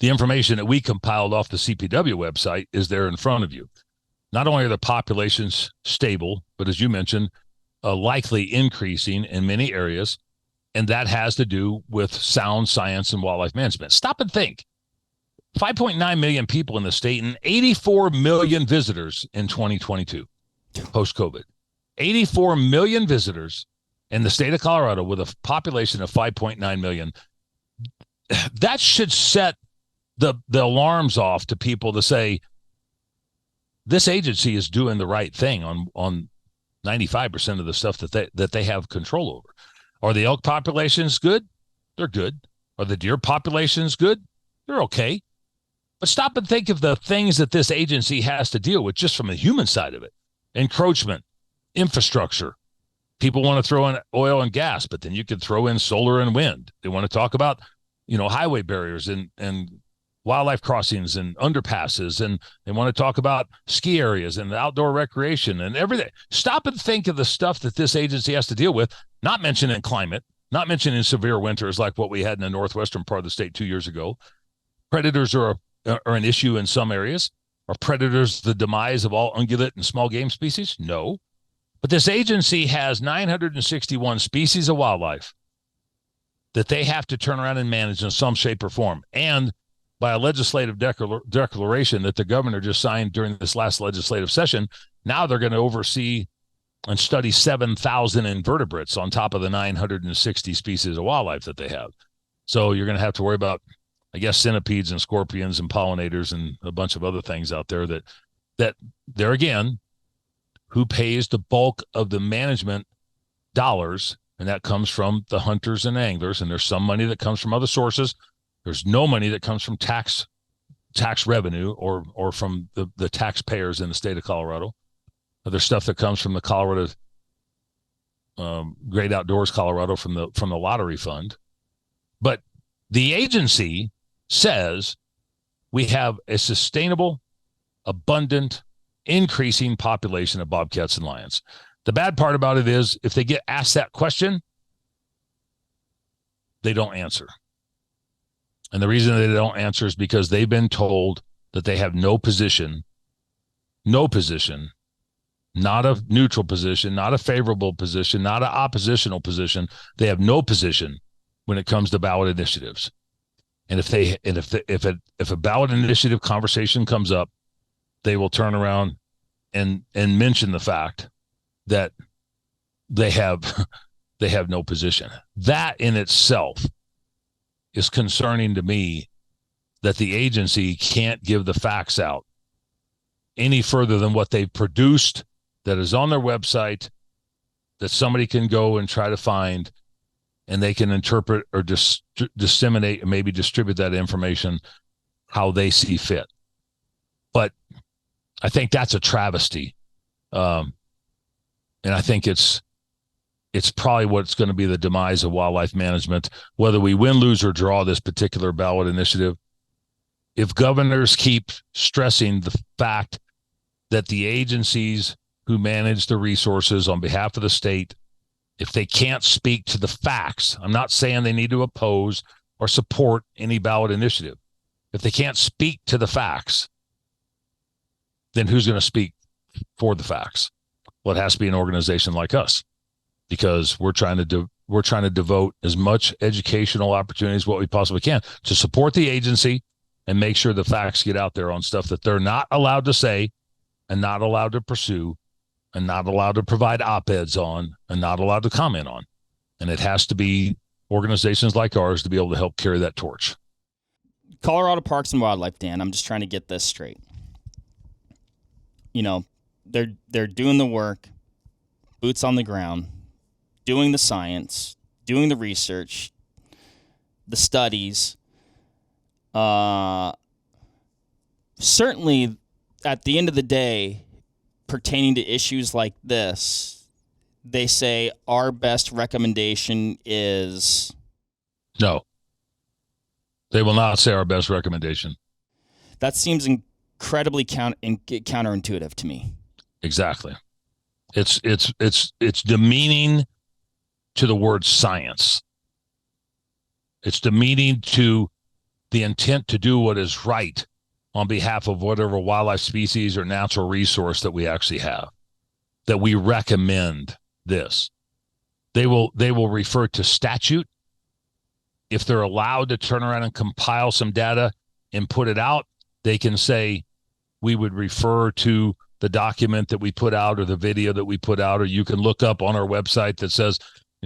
the information that we compiled off the CPW website is there in front of you. Not only are the populations stable, but as you mentioned, likely increasing in many areas, and that has to do with sound science and wildlife management. Stop and think. 5.9 million people in the state and 84 million visitors in 2022, post-COVID. 84 million visitors in the state of Colorado with a population of 5.9 million. That should set the alarms off to people to say, this agency is doing the right thing on 95% of the stuff that they have control over. Are the elk populations good? They're good. Are the deer populations good? They're okay. But stop and think of the things that this agency has to deal with just from the human side of it. Encroachment, infrastructure. People want to throw in oil and gas, but then you could throw in solar and wind. They want to talk about, highway barriers and wildlife crossings and underpasses, and they want to talk about ski areas and outdoor recreation and everything. Stop and think of the stuff that this agency has to deal with, not mentioning climate, not mentioning severe winters like what we had in the northwestern part of the state 2 years ago. Predators are an issue in some areas. Are predators the demise of all ungulate and small game species? No. But this agency has 961 species of wildlife that they have to turn around and manage in some shape or form. And by a legislative declaration that the governor just signed during this last legislative session, now they're going to oversee and study 7,000 invertebrates on top of the 960 species of wildlife that they have. So you're going to have to worry about, I guess, centipedes and scorpions and pollinators and a bunch of other things out there that there again, who pays the bulk of the management dollars, and that comes from the hunters and anglers, and there's some money that comes from other sources. There's no money that comes from tax revenue or from the taxpayers in the state of Colorado. There's stuff that comes from the Colorado Great Outdoors Colorado from the lottery fund. But the agency says we have a sustainable, abundant, increasing population of bobcats and lions. The bad part about it is if they get asked that question, they don't answer. And the reason they don't answer is because they've been told that they have no position, not a neutral position, not a favorable position, not an oppositional position. They have no position when it comes to ballot initiatives. And if a ballot initiative conversation comes up, they will turn around and mention the fact that they have no position. That in itself is concerning to me, that the agency can't give the facts out any further than what they've produced, that is on their website, that somebody can go and try to find, and they can interpret or disseminate and maybe distribute that information how they see fit. But I think that's a travesty. And I think it's probably what's going to be the demise of wildlife management, whether we win, lose, or draw this particular ballot initiative. If governors keep stressing the fact that the agencies who manage the resources on behalf of the state, if they can't speak to the facts, I'm not saying they need to oppose or support any ballot initiative. If they can't speak to the facts, then who's going to speak for the facts? Well, it has to be an organization like us, because we're trying to devote as much educational opportunities as what we possibly can to support the agency and make sure the facts get out there on stuff that they're not allowed to say and not allowed to pursue and not allowed to provide op-eds on and not allowed to comment on. And it has to be organizations like ours to be able to help carry that torch. Colorado Parks and Wildlife, Dan, I'm just trying to get this straight. You know, they're doing the work, boots on the ground, doing the science, doing the research, the studies. Certainly, at the end of the day, pertaining to issues like this, they say our best recommendation is... No. They will not say our best recommendation. That seems incredibly counterintuitive to me. Exactly. It's demeaning to the word science. It's demeaning to the intent to do what is right on behalf of whatever wildlife species or natural resource that we actually have, that we recommend this. They will refer to statute. If they're allowed to turn around and compile some data and put it out, they can say, we would refer to the document that we put out or the video that we put out, or you can look up on our website that says,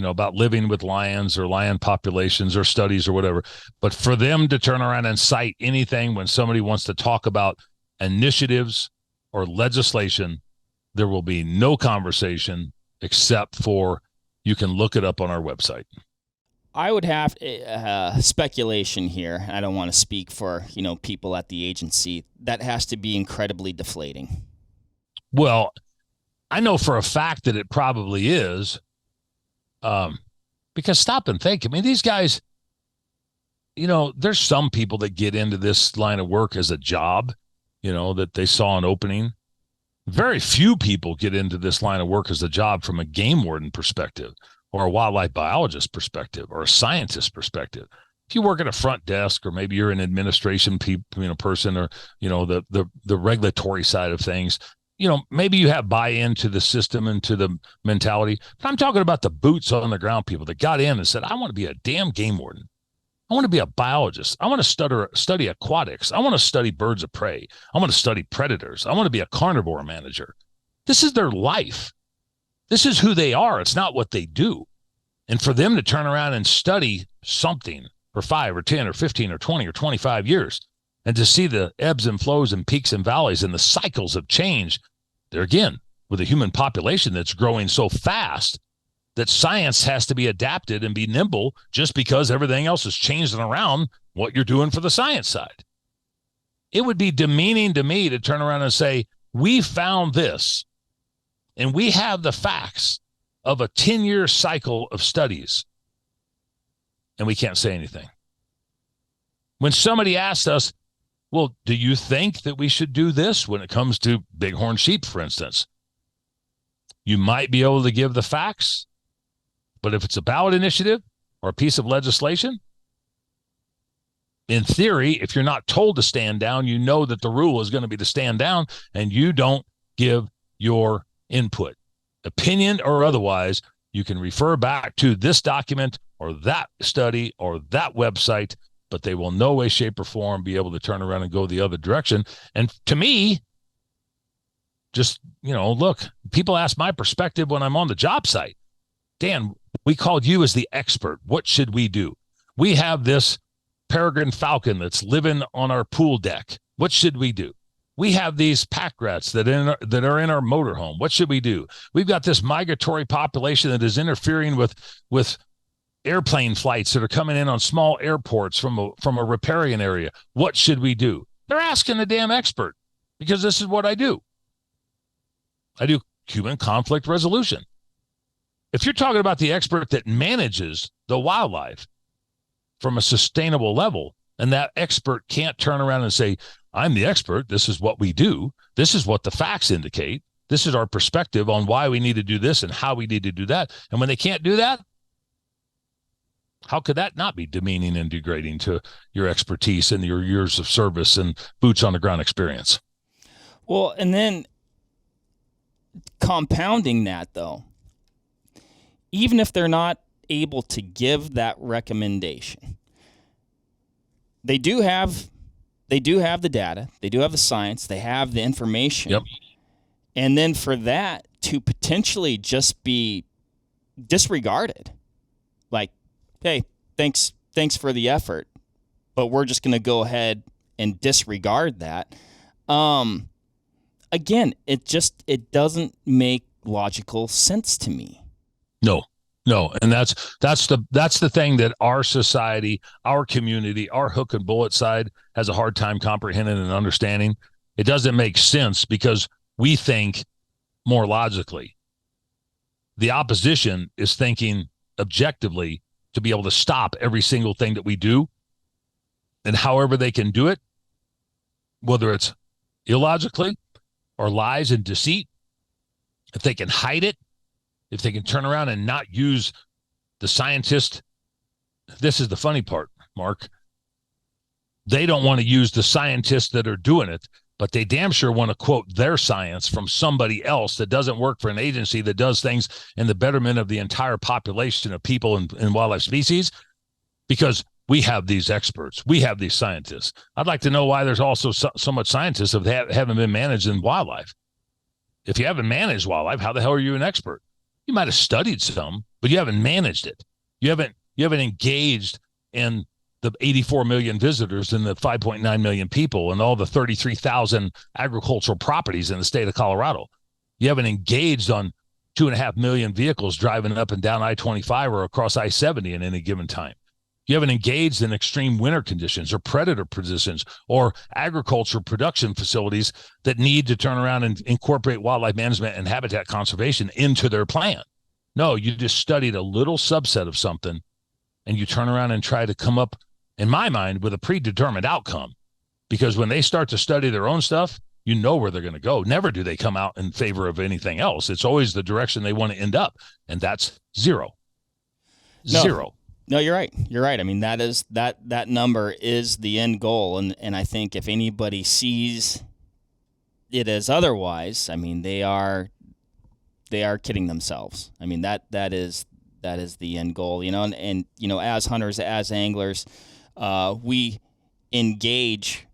about living with lions or lion populations or studies or whatever. But for them to turn around and cite anything when somebody wants to talk about initiatives or legislation, there will be no conversation except for you can look it up on our website. I would have speculation here. I don't want to speak for, people at the agency. That has to be incredibly deflating. Well, I know for a fact that it probably is. Because stop and think. I mean, these guys, there's some people that get into this line of work as a job, that they saw an opening. Very few people get into this line of work as a job from a game warden perspective or a wildlife biologist perspective or a scientist perspective. If you work at a front desk, or maybe you're an administration person, or, the regulatory side of things, maybe you have buy-in to the system and to the mentality. But I'm talking about the boots on the ground people that got in and said, I want to be a damn game warden. I want to be a biologist. I want to study aquatics. I want to study birds of prey. I want to study predators. I want to be a carnivore manager. This is their life. This is who they are. It's not what they do. And for them to turn around and study something for 5 or 10 or 15 or 20 or 25 years. And to see the ebbs and flows and peaks and valleys and the cycles of change there again, with a human population that's growing so fast that science has to be adapted and be nimble just because everything else is changing around what you're doing for the science side. It would be demeaning to me to turn around and say, we found this and we have the facts of a 10-year cycle of studies, and we can't say anything. When somebody asks us, well, do you think that we should do this when it comes to bighorn sheep, for instance? You might be able to give the facts, but if it's a ballot initiative or a piece of legislation, in theory, if you're not told to stand down, you know that the rule is going to be to stand down, and you don't give your input, opinion or otherwise. You can refer back to this document or that study or that website, but they will no way, shape, or form be able to turn around and go the other direction. And to me, just, look, people ask my perspective when I'm on the job site. Dan, we called you as the expert. What should we do? We have this peregrine falcon that's living on our pool deck. What should we do? We have these pack rats that are in our motorhome. What should we do? We've got this migratory population that is interfering with airplane flights that are coming in on small airports from a riparian area. What should we do? They're asking the damn expert, because this is what I do. I do human conflict resolution. If you're talking about the expert that manages the wildlife from a sustainable level, and that expert can't turn around and say, I'm the expert, this is what we do, this is what the facts indicate, this is our perspective on why we need to do this and how we need to do that. And when they can't do that, how could that not be demeaning and degrading to your expertise and your years of service and boots on the ground experience? Well, and then compounding that, though, even if they're not able to give that recommendation, they do have the data, they do have the science, they have the information. Yep. And then for that to potentially just be disregarded, like, hey, thanks for the effort, but we're just going to go ahead and disregard that. Again, it doesn't make logical sense to me. No, and that's the thing that our society, our community, our hook and bullet side has a hard time comprehending and understanding. It doesn't make sense because we think more logically. The opposition is thinking objectively to be able to stop every single thing that we do, and however they can do it, whether it's illogically or lies and deceit, if they can hide it, if they can turn around and not use the scientist. This is the funny part, Mark. They don't want to use the scientists that are doing it, but they damn sure want to quote their science from somebody else that doesn't work for an agency that does things in the betterment of the entire population of people and wildlife species, because we have these experts. We have these scientists. I'd like to know why there's also so much scientists that haven't been managed in wildlife. If you haven't managed wildlife, how the hell are you an expert? You might have studied some, but you haven't managed it. You haven't engaged in the 84 million visitors and the 5.9 million people and all the 33,000 agricultural properties in the state of Colorado. You haven't engaged on 2.5 million vehicles driving up and down I-25 or across I-70 in any given time. You haven't engaged in extreme winter conditions or predator positions or agriculture production facilities that need to turn around and incorporate wildlife management and habitat conservation into their plan. No, you just studied a little subset of something and you turn around and try to come up, in my mind, with a predetermined outcome. Because when they start to study their own stuff, you know where they're going to go. Never do they come out in favor of anything else. It's always the direction they want to end up. And that's zero. Zero. No, you're right. You're right. I mean, that number is the end goal, and I think if anybody sees it as otherwise, I mean, they are kidding themselves. I mean, that is the end goal, and as hunters, as anglers, we engage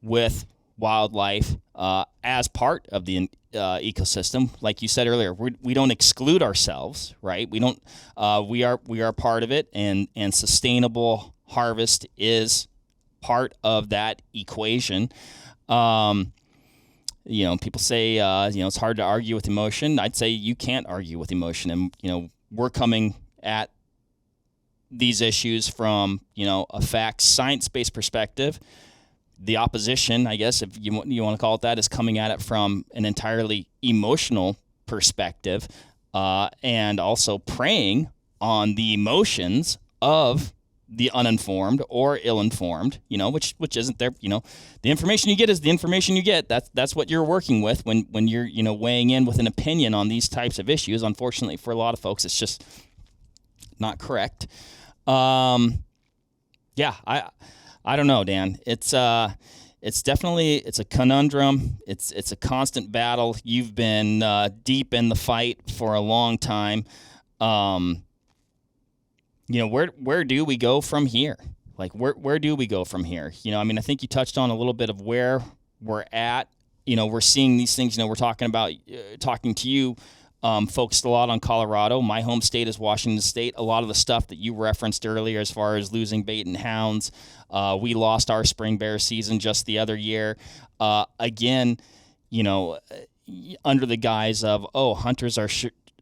with wildlife as part of the ecosystem. Like you said earlier, we don't exclude ourselves, right? We don't. We are part of it, and sustainable harvest is part of that equation. People say, it's hard to argue with emotion. I'd say you can't argue with emotion. And, we're coming at these issues from, a facts, science-based perspective. The opposition, I guess, if you want to call it that, is coming at it from an entirely emotional perspective, and also preying on the emotions of the uninformed or ill-informed, which isn't there. The information you get is the information you get. That's what you're working with when you're, weighing in with an opinion on these types of issues. Unfortunately, for a lot of folks, it's just not correct. I don't know, Dan. It's definitely, it's a conundrum. It's a constant battle. You've been deep in the fight for a long time. Where do we go from here? Like, where do we go from here? I think you touched on a little bit of where we're at. We're seeing these things. We're talking to you, focused a lot on Colorado. My home state is Washington State. A lot of the stuff that you referenced earlier as far as losing bait and hounds. We lost our spring bear season just the other year. Again, under the guise of, hunters are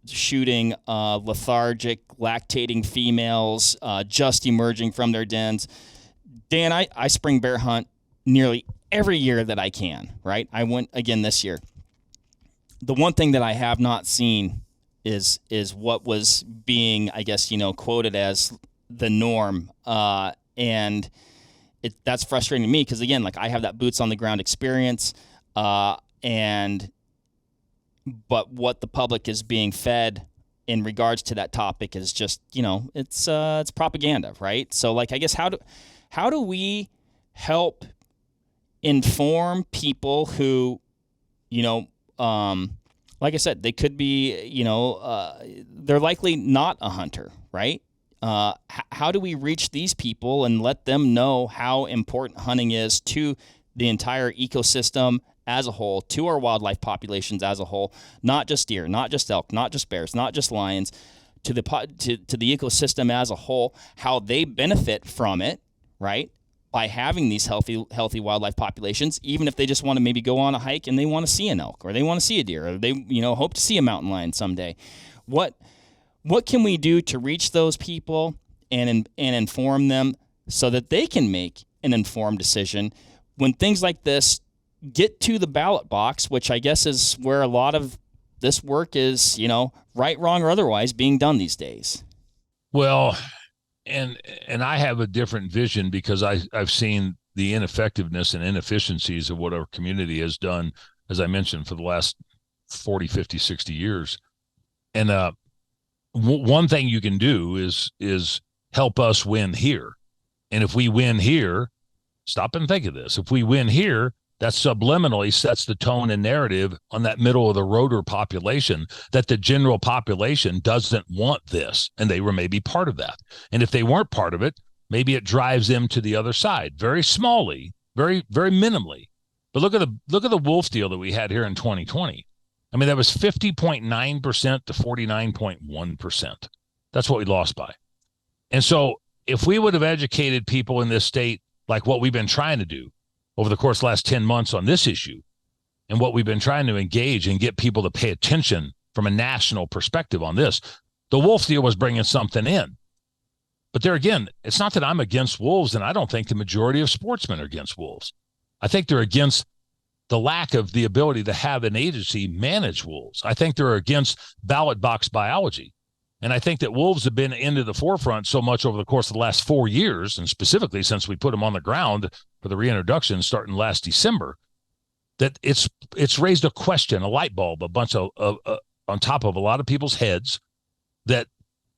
shooting lethargic, lactating females just emerging from their dens. Dan, I spring bear hunt nearly every year that I can, right? I went again this year. The one thing that I have not seen is what was being, I guess, quoted as the norm. And that's frustrating to me because, again, like, I have that boots on the ground experience. But what the public is being fed in regards to that topic is just, it's propaganda, right? So, like, I guess how do we help inform people who, like I said, they could be, they're likely not a hunter, right? How do we reach these people and let them know how important hunting is to the entire ecosystem as a whole, to our wildlife populations as a whole, not just deer, not just elk, not just bears, not just lions, to the ecosystem as a whole, how they benefit from it, right? By having these healthy wildlife populations, even if they just want to maybe go on a hike and they want to see an elk or they want to see a deer or they, hope to see a mountain lion someday. What can we do to reach those people and inform them so that they can make an informed decision when things like this get to the ballot box, which I guess is where a lot of this work is, right, wrong, or otherwise being done these days? Well, and I have a different vision because I've seen the ineffectiveness and inefficiencies of what our community has done, as I mentioned, for the last 40, 50, 60 years. And one thing you can do is help us win here. And if we win here, stop and think of this. If we win here, that subliminally sets the tone and narrative on that middle of the roader population that the general population doesn't want this, and they were maybe part of that. And if they weren't part of it, maybe it drives them to the other side, very smallly, very, very minimally. But look at the wolf deal that we had here in 2020. I mean, that was 50.9% to 49.1%. That's what we lost by. And so if we would have educated people in this state like what we've been trying to do over the course of the last 10 months on this issue, and what we've been trying to engage and get people to pay attention from a national perspective on this, the wolf deal was bringing something in. But there again, it's not that I'm against wolves, and I don't think the majority of sportsmen are against wolves. I think they're against the lack of the ability to have an agency manage wolves. I think they're against ballot box biology. And I think that wolves have been into the forefront so much over the course of the last 4 years, and specifically since we put them on the ground for the reintroduction starting last December, that it's raised a question, a light bulb, a bunch of on top of a lot of people's heads, that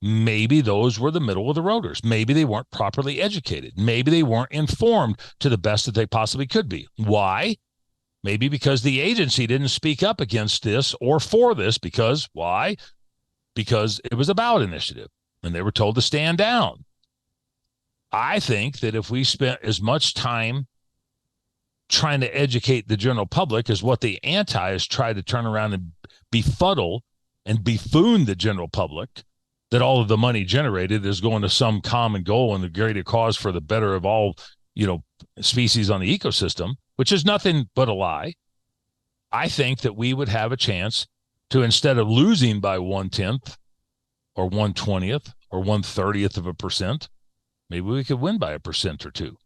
maybe those were the middle of the roaders. Maybe they weren't properly educated. Maybe they weren't informed to the best that they possibly could be. Why? Maybe because the agency didn't speak up against this or for this. Because why? Because it was a ballot initiative and they were told to stand down. I think that if we spent as much time trying to educate the general public as what the anti is try to turn around and befuddle and buffoon the general public, that all of the money generated is going to some common goal and the greater cause for the better of all, species on the ecosystem, which is nothing but a lie. I think that we would have a chance to, instead of losing by 1/10 or 1/20th or 1/30th of a percent, maybe we could win by 1% or 2%.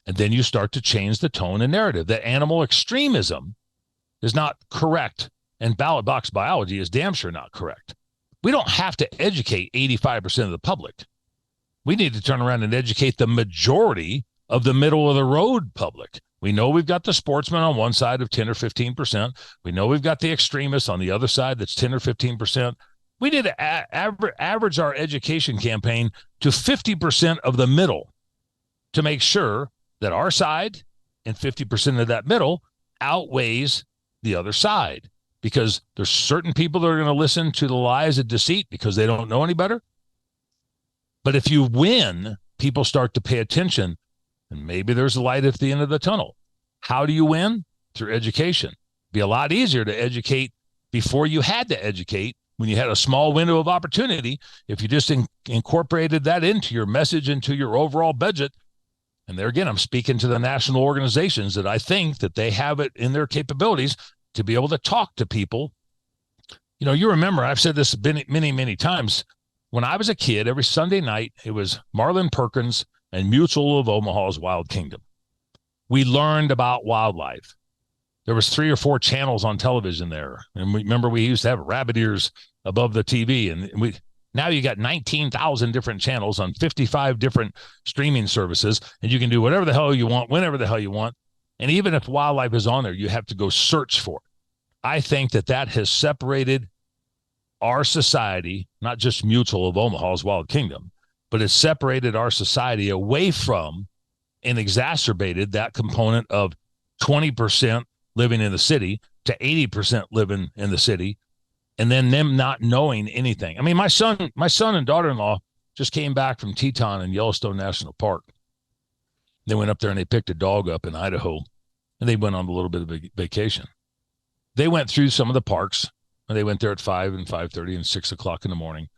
And then you start to change the tone and narrative that animal extremism is not correct and ballot box biology is damn sure not correct. We don't have to educate 85% of the public. We need to turn around and educate the majority of the middle of the road public. We know we've got the sportsmen on one side of 10 or 15%. We know we've got the extremists on the other side that's 10 or 15%. We need to average our education campaign to 50% of the middle to make sure that our side and 50% of that middle outweighs the other side, because there's certain people that are going to listen to the lies and deceit because they don't know any better. But if you win, people start to pay attention, and maybe there's a light at the end of the tunnel. How do you win? Through education. It'd be a lot easier to educate before you had to educate, when you had a small window of opportunity. If you just incorporated that into your message, into your overall budget. And there again, I'm speaking to the national organizations that I think that they have it in their capabilities to be able to talk to people. You remember, I've said this many, many times. When I was a kid, every Sunday night, it was Marlin Perkins and Mutual of Omaha's Wild Kingdom. We learned about wildlife. There was 3 or 4 channels on television there. And we used to have rabbit ears above the TV. And now you got 19,000 different channels on 55 different streaming services, and you can do whatever the hell you want, whenever the hell you want. And even if wildlife is on there, you have to go search for it. I think that has separated our society, not just Mutual of Omaha's Wild Kingdom, but it's separated our society away from and exacerbated that component of 20% living in the city to 80% living in the city, and then them not knowing anything. I mean, my son and daughter-in-law just came back from Teton in Yellowstone National Park. They went up there and they picked a dog up in Idaho, and they went on a little bit of a vacation. They went through some of the parks, and they went there at 5 and 5:30 and 6 o'clock in the morning,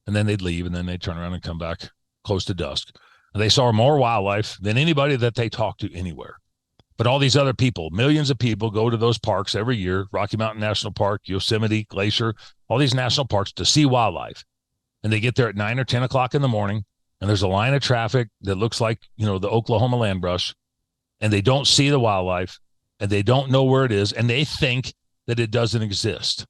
and then they'd leave, and then they'd turn around and come back close to dusk. And they saw more wildlife than anybody that they talked to anywhere. But all these other people, millions of people, go to those parks every year, Rocky Mountain National Park, Yosemite, Glacier, all these national parks to see wildlife. And they get there at 9 or 10 o'clock in the morning, and there's a line of traffic that looks like, the Oklahoma land brush, and they don't see the wildlife, and they don't know where it is, and they think that it doesn't exist.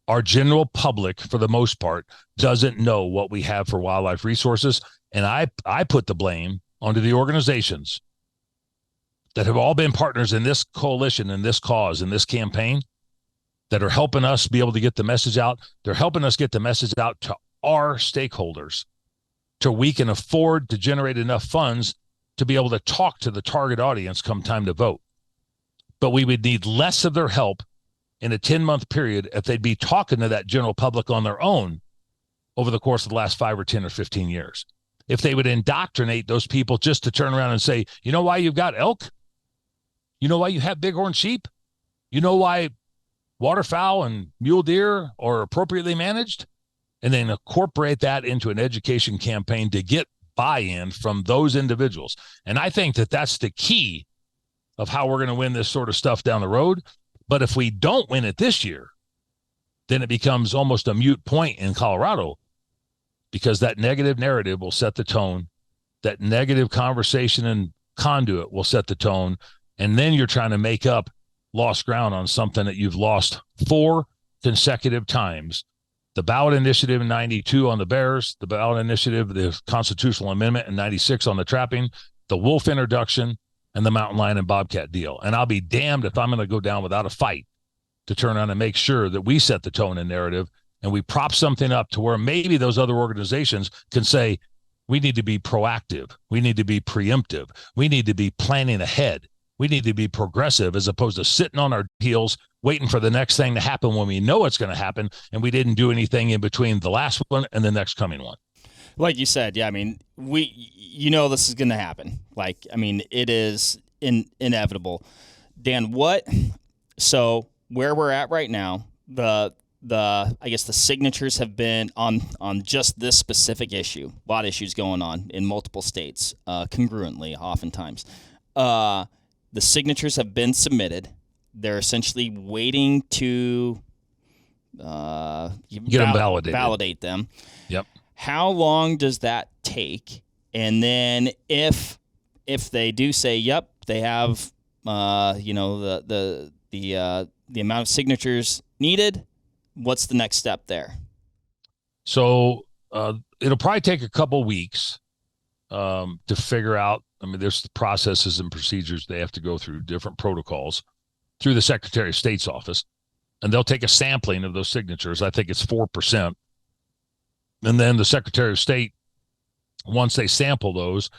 Our general public, for the most part, doesn't know what we have for wildlife resources, and I put the blame onto the organizations that have all been partners in this coalition, in this cause, in this campaign, that are helping us be able to get the message out. They're helping us get the message out to our stakeholders, to we can afford to generate enough funds to be able to talk to the target audience come time to vote. But we would need less of their help in a 10-month period if they'd be talking to that general public on their own over the course of the last 5 or 10 or 15 years. If they would indoctrinate those people just to turn around and say, you know why you've got elk? You know why you have bighorn sheep? You know why waterfowl and mule deer are appropriately managed? And then incorporate that into an education campaign to get buy-in from those individuals. And I think that that's the key of how we're going to win this sort of stuff down the road. But if we don't win it this year, then it becomes almost a moot point in Colorado, because that negative narrative will set the tone. That negative conversation and conduit will set the tone. And then you're trying to make up lost ground on something that you've lost 4 consecutive times. The ballot initiative in 92 on the bears, the ballot initiative, the constitutional amendment in 96 on the trapping, the wolf introduction, and the mountain lion and bobcat deal. And I'll be damned if I'm going to go down without a fight to turn on and make sure that we set the tone and narrative, and we prop something up to where maybe those other organizations can say, we need to be proactive. We need to be preemptive. We need to be planning ahead. We need to be progressive, as opposed to sitting on our heels, waiting for the next thing to happen when we know it's going to happen, and we didn't do anything in between the last one and the next coming one. Like you said, yeah, I mean, this is going to happen. It is inevitable. Dan, so where we're at right now, the I guess the signatures have been on just this specific issue. A lot of issues going on in multiple states, congruently, oftentimes. The signatures have been submitted. They're essentially waiting to get them validated. Validate them. Yep. How long does that take? And then if they do say, yep, they have the amount of signatures needed, what's the next step there? So it'll probably take a couple weeks to figure out. I mean, there's the processes and procedures they have to go through, different protocols through the Secretary of State's office, and they'll take a sampling of those signatures. I think it's 4%. And then the Secretary of State, once they sample those,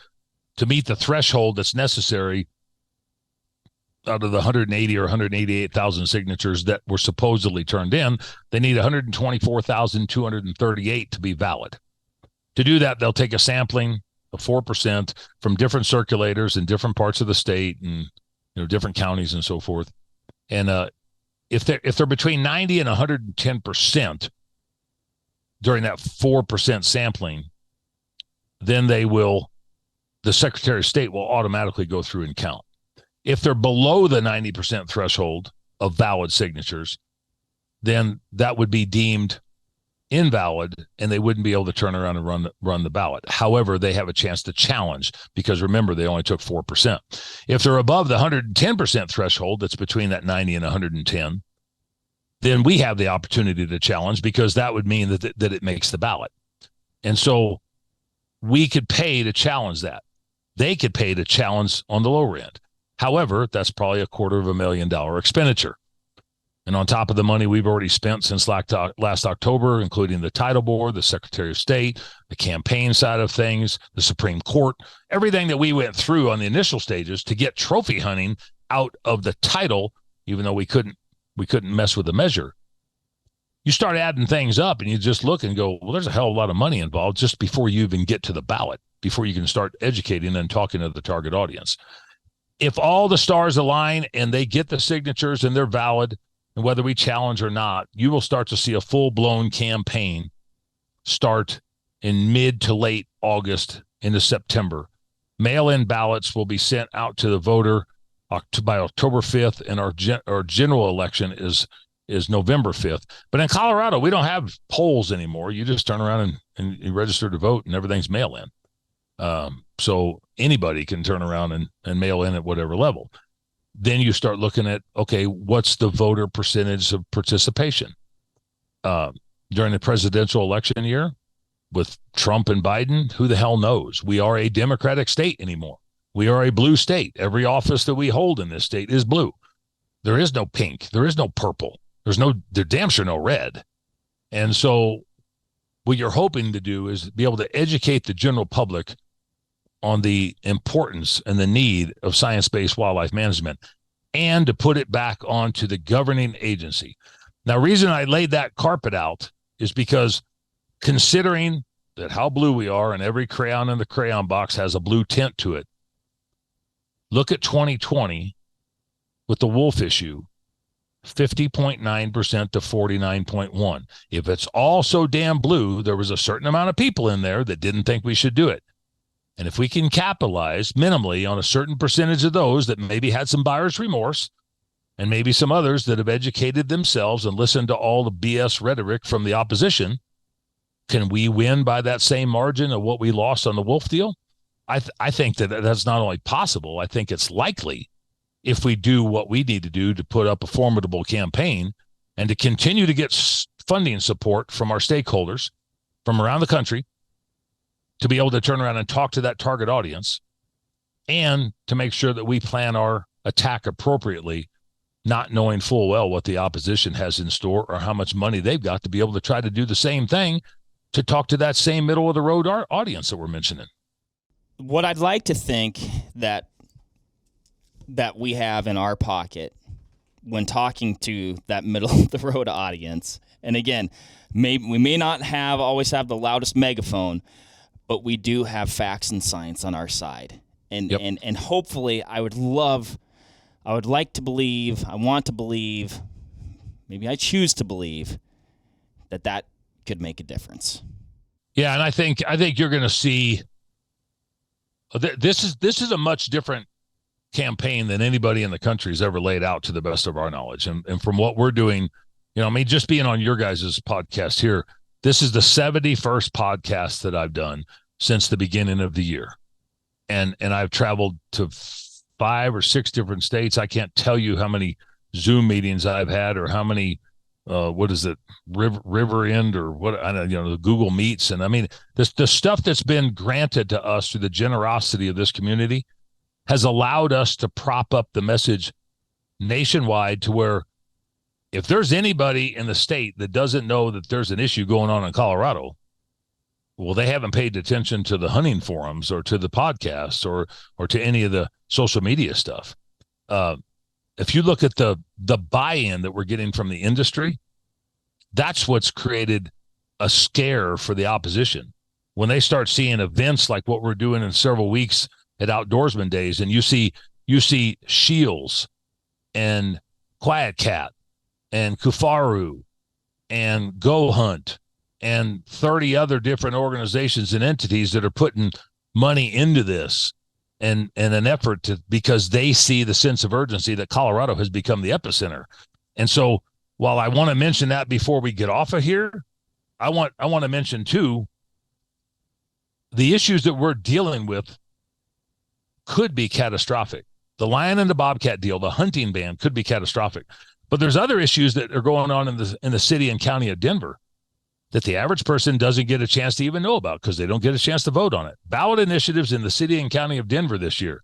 to meet the threshold that's necessary out of the 180 or 188,000 signatures that were supposedly turned in, they need 124,238 to be valid. To do that, they'll take a sampling of 4% from different circulators in different parts of the state and different counties and so forth. And if they're between 90 and 110% during that 4% sampling, then the Secretary of State will automatically go through and count. If they're below the 90% threshold of valid signatures, then that would be deemed invalid and they wouldn't be able to turn around and run the ballot. However, they have a chance to challenge because remember, they only took 4%. If they're above the 110% threshold, that's between that 90 and 110, then we have the opportunity to challenge because that would mean that it makes the ballot. And so we could pay to challenge that. They could pay to challenge on the lower end. However, that's probably $250,000 expenditure. And on top of the money we've already spent since last October, including the title board, the Secretary of State, the campaign side of things, the Supreme Court, everything that we went through on the initial stages to get trophy hunting out of the title, even though we couldn't mess with the measure. You start adding things up and you just look and go, well, there's a hell of a lot of money involved just before you even get to the ballot, before you can start educating and talking to the target audience. If all the stars align and they get the signatures and they're valid, and whether we challenge or not, you will start to see a full-blown campaign start in mid to late August into September. Mail-in ballots will be sent out to the voter by October 5th, and our general election is November 5th. But in Colorado, we don't have polls anymore. You just turn around and you register to vote, and everything's mail-in. So anybody can turn around and mail in at whatever level. Then you start looking at, okay, what's the voter percentage of participation? During the presidential election year with Trump and Biden, who the hell knows? We are a Democratic state anymore. We are a blue state. Every office that we hold in this state is blue. There is no pink. There is no purple. There's damn sure no red. And so what you're hoping to do is be able to educate the general public on the importance and the need of science-based wildlife management and to put it back onto the governing agency. Now, the reason I laid that carpet out is because considering that how blue we are and every crayon in the crayon box has a blue tint to it, look at 2020 with the wolf issue, 50.9% to 49.1%. If it's all so damn blue, there was a certain amount of people in there that didn't think we should do it. And if we can capitalize minimally on a certain percentage of those that maybe had some buyer's remorse and maybe some others that have educated themselves and listened to all the BS rhetoric from the opposition, can we win by that same margin of what we lost on the wolf deal? I think that's not only possible, I think it's likely if we do what we need to do to put up a formidable campaign and to continue to get funding support from our stakeholders from around the country, to be able to turn around and talk to that target audience and to make sure that we plan our attack appropriately, not knowing full well what the opposition has in store or how much money they've got to be able to try to do the same thing to talk to that same middle of the road audience that we're mentioning. What I'd like to think that we have in our pocket when talking to that middle of the road audience, and again, we may not always have the loudest megaphone, but we do have facts and science on our side. And yep. and hopefully I would like to believe, I want to believe, maybe I choose to believe that could make a difference. Yeah, and I think you're going to see this is a much different campaign than anybody in the country has ever laid out, to the best of our knowledge. And from what we're doing, just being on your guys' podcast here, this is the 71st podcast that I've done since the beginning of the year. And I've traveled to 5 or 6 different states. I can't tell you how many Zoom meetings I've had, or how many River End, or what, the Google Meets. And I mean, the stuff that's been granted to us through the generosity of this community has allowed us to prop up the message nationwide, to where if there's anybody in the state that doesn't know that there's an issue going on in Colorado, well, they haven't paid attention to the hunting forums, or to the podcasts, or to any of the social media stuff. If you look at the buy-in that we're getting from the industry, that's what's created a scare for the opposition. When they start seeing events like what we're doing in several weeks at Outdoorsman Days, and you see Shields and Quiet Cat and Kufaru and Go Hunt and 30 other different organizations and entities that are putting money into this, and an effort to, because they see the sense of urgency that Colorado has become the epicenter. And so while I want to mention that before we get off of here, I want to mention too, the issues that we're dealing with could be catastrophic. The lion and the bobcat deal, the hunting ban, could be catastrophic. But there's other issues that are going on in the city and county of Denver that the average person doesn't get a chance to even know about, because they don't get a chance to vote on it. Ballot initiatives in the city and county of Denver this year.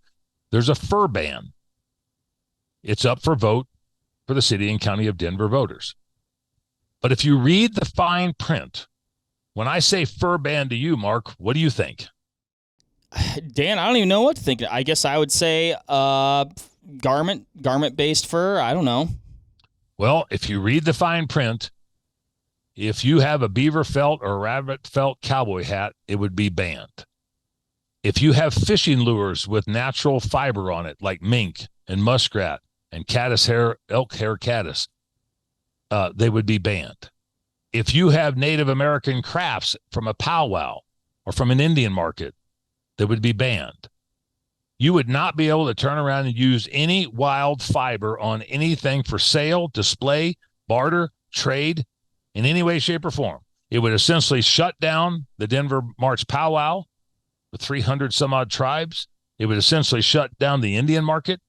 There's a fur ban. It's up for vote for the city and county of Denver voters. But if you read the fine print, when I say fur ban to you, Mark, what do you think? Dan, I don't even know what to think. I guess I would say garment-based fur. I don't know. Well, if you read the fine print, if you have a beaver felt or rabbit felt cowboy hat, it would be banned. If you have fishing lures with natural fiber on it, like mink and muskrat and caddis hair, elk hair caddis, they would be banned. If you have Native American crafts from a powwow or from an Indian market, they would be banned. You would not be able to turn around and use any wild fiber on anything for sale, display, barter, trade, in any way, shape, or form. It would essentially shut down the Denver March powwow with 300 some odd tribes. It would essentially shut down the Indian market.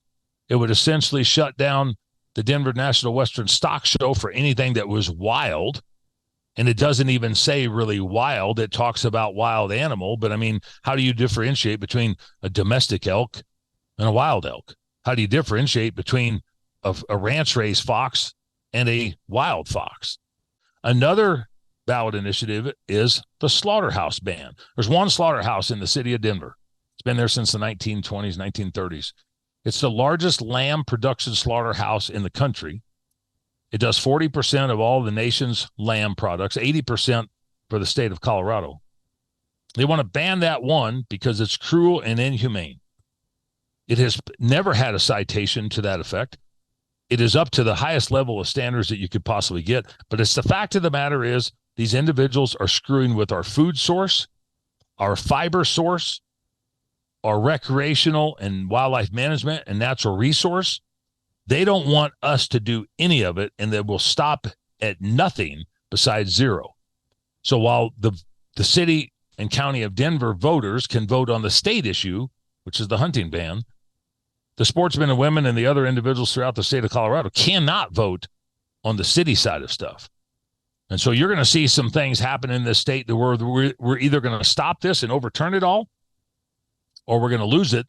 It would essentially shut down the Denver National Western Stock Show for anything that was wild. And it doesn't even say really wild. It talks about wild animal. But I mean, how do you differentiate between a domestic elk and a wild elk? How do you differentiate between a ranch raised fox and a wild fox? Another ballot initiative is the slaughterhouse ban. There's one slaughterhouse in the city of Denver. It's been there since the 1920s, 1930s. It's the largest lamb production slaughterhouse in the country. It does 40% of all the nation's lamb products, 80% for the state of Colorado. They want to ban that one because it's cruel and inhumane. It has never had a citation to that effect. It is up to the highest level of standards that you could possibly get. But it's the fact of the matter is these individuals are screwing with our food source, our fiber source, our recreational and wildlife management and natural resource. They don't want us to do any of it, and they will stop at nothing besides zero. So while the city and county of Denver voters can vote on the state issue, which is the hunting ban, the sportsmen and women and the other individuals throughout the state of Colorado cannot vote on the city side of stuff. And so you're going to see some things happen in this state that we're either going to stop this and overturn it all, or we're going to lose it.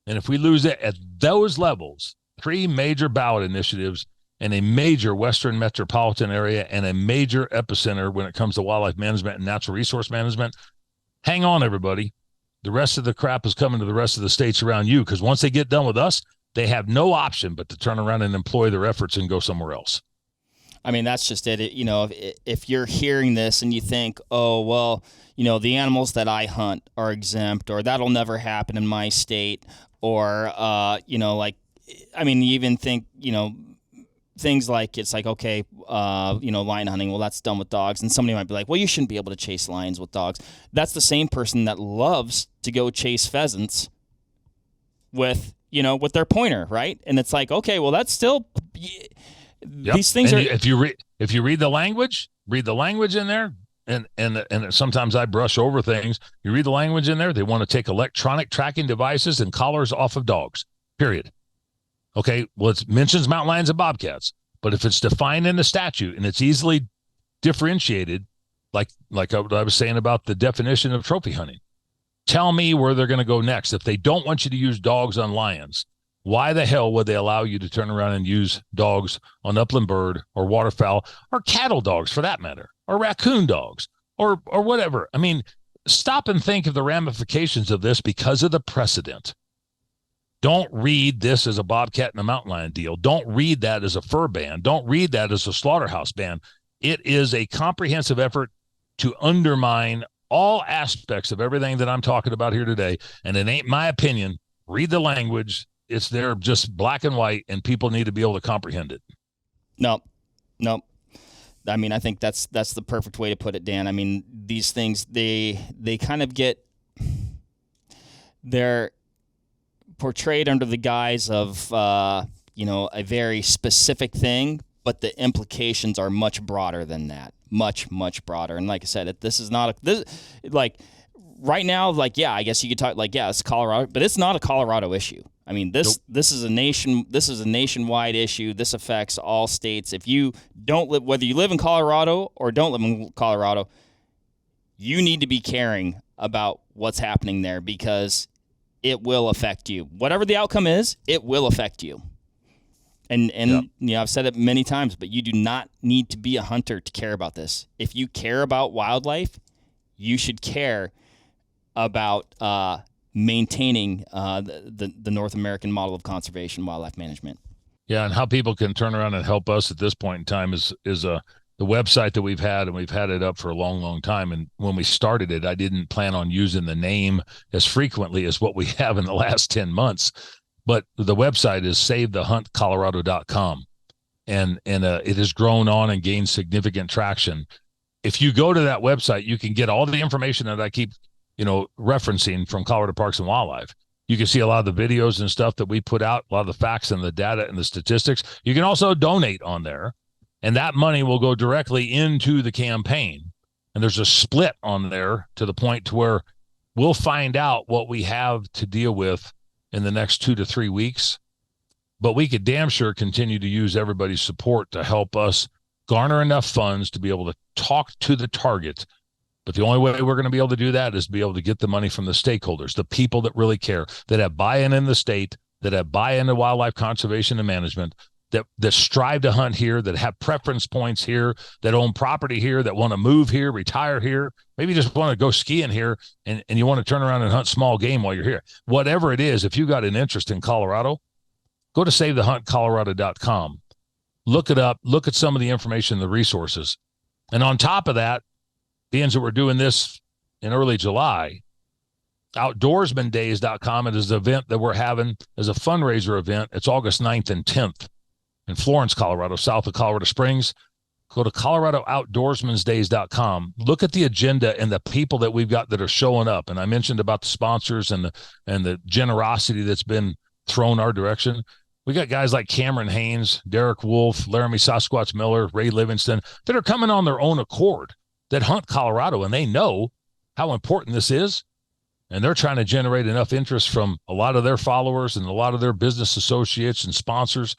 And if we lose it at those levels, 3 major ballot initiatives in a major Western metropolitan area and a major epicenter when it comes to wildlife management and natural resource management, hang on, everybody. The rest of the crap is coming to the rest of the states around you, because once they get done with us, they have no option but to turn around and employ their efforts and go somewhere else. I mean, that's just it. If you're hearing this and you think, oh, well, the animals that I hunt are exempt, or that'll never happen in my state, or, you even think, things like, it's like, okay, lion hunting, well, that's done with dogs. And somebody might be like, well, you shouldn't be able to chase lions with dogs. That's the same person that loves to go chase pheasants with their pointer, right? And it's like, okay, well, that's still, these things and are. If you read the language in there, and sometimes I brush over things. You read the language in there. They want to take electronic tracking devices and collars off of dogs. Period. Okay, well, it mentions mountain lions and bobcats, but if it's defined in the statute and it's easily differentiated, like I was saying about the definition of trophy hunting, tell me where they're going to go next. If they don't want you to use dogs on lions, why the hell would they allow you to turn around and use dogs on upland bird or waterfowl or cattle dogs, for that matter, or raccoon dogs or whatever? I mean, stop and think of the ramifications of this because of the precedent. Don't read this as a bobcat and a mountain lion deal. Don't read that as a fur ban. Don't read that as a slaughterhouse ban. It is a comprehensive effort to undermine all aspects of everything that I'm talking about here today. And it ain't my opinion. Read the language. It's there, just black and white, and people need to be able to comprehend it. No. I mean, I think that's the perfect way to put it, Dan. I mean, these things, they kind of they're portrayed under the guise of a very specific thing, but the implications are much broader than that. Much broader. And like I said, this is not like right now, like, yeah, I guess you could talk like, yeah, it's Colorado, but it's not a Colorado issue. I mean, this is a nationwide issue. This affects all states. If you don't live, whether you live in Colorado or don't live in Colorado, you need to be caring about what's happening there, because it will affect you. Whatever the outcome is, it will affect you. And I've said it many times, but you do not need to be a hunter to care about this. If you care about wildlife, you should care about maintaining the North American model of conservation wildlife management. Yeah, and how people can turn around and help us at this point in time is the website that we've had, and we've had it up for a long, long time. And when we started it, I didn't plan on using the name as frequently as what we have in the last 10 months. But the website is savethehuntcolorado.com. And it has grown on and gained significant traction. If you go to that website, you can get all the information that I keep, referencing from Colorado Parks and Wildlife. You can see a lot of the videos and stuff that we put out, a lot of the facts and the data and the statistics. You can also donate on there, and that money will go directly into the campaign. And there's a split on there to the point to where we'll find out what we have to deal with in the next 2 to 3 weeks. But we could damn sure continue to use everybody's support to help us garner enough funds to be able to talk to the target. But the only way we're going to be able to do that is to be able to get the money from the stakeholders, the people that really care, that have buy-in in the state, that have buy-in to wildlife conservation and management, that strive to hunt here, that have preference points here, that own property here, that want to move here, retire here, maybe just want to go skiing here, and you want to turn around and hunt small game while you're here. Whatever it is, if you got an interest in Colorado, go to savethehuntcolorado.com. Look it up. Look at some of the information, the resources. And on top of that, being that we're doing this in early July, outdoorsmandays.com, it is an event that we're having as a fundraiser event. It's August 9th and 10th in Florence, Colorado, south of Colorado Springs. Go to coloradooutdoorsmansdays.com. Look at the agenda and the people that we've got that are showing up. And I mentioned about the sponsors and the generosity that's been thrown our direction. We got guys like Cameron Haynes, Derek Wolf, Laramie Sasquatch Miller, Ray Livingston that are coming on their own accord, that hunt Colorado, and they know how important this is. And they're trying to generate enough interest from a lot of their followers and a lot of their business associates and sponsors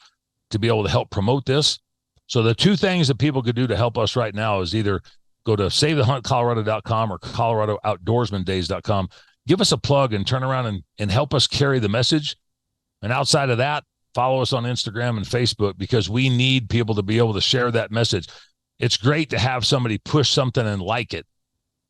to be able to help promote this. So the two things that people could do to help us right now is either go to savethehuntcolorado.com or coloradooutdoorsmandays.com. Give us a plug and turn around and help us carry the message. And outside of that, follow us on Instagram and Facebook, because we need people to be able to share that message. It's great to have somebody push something and like it,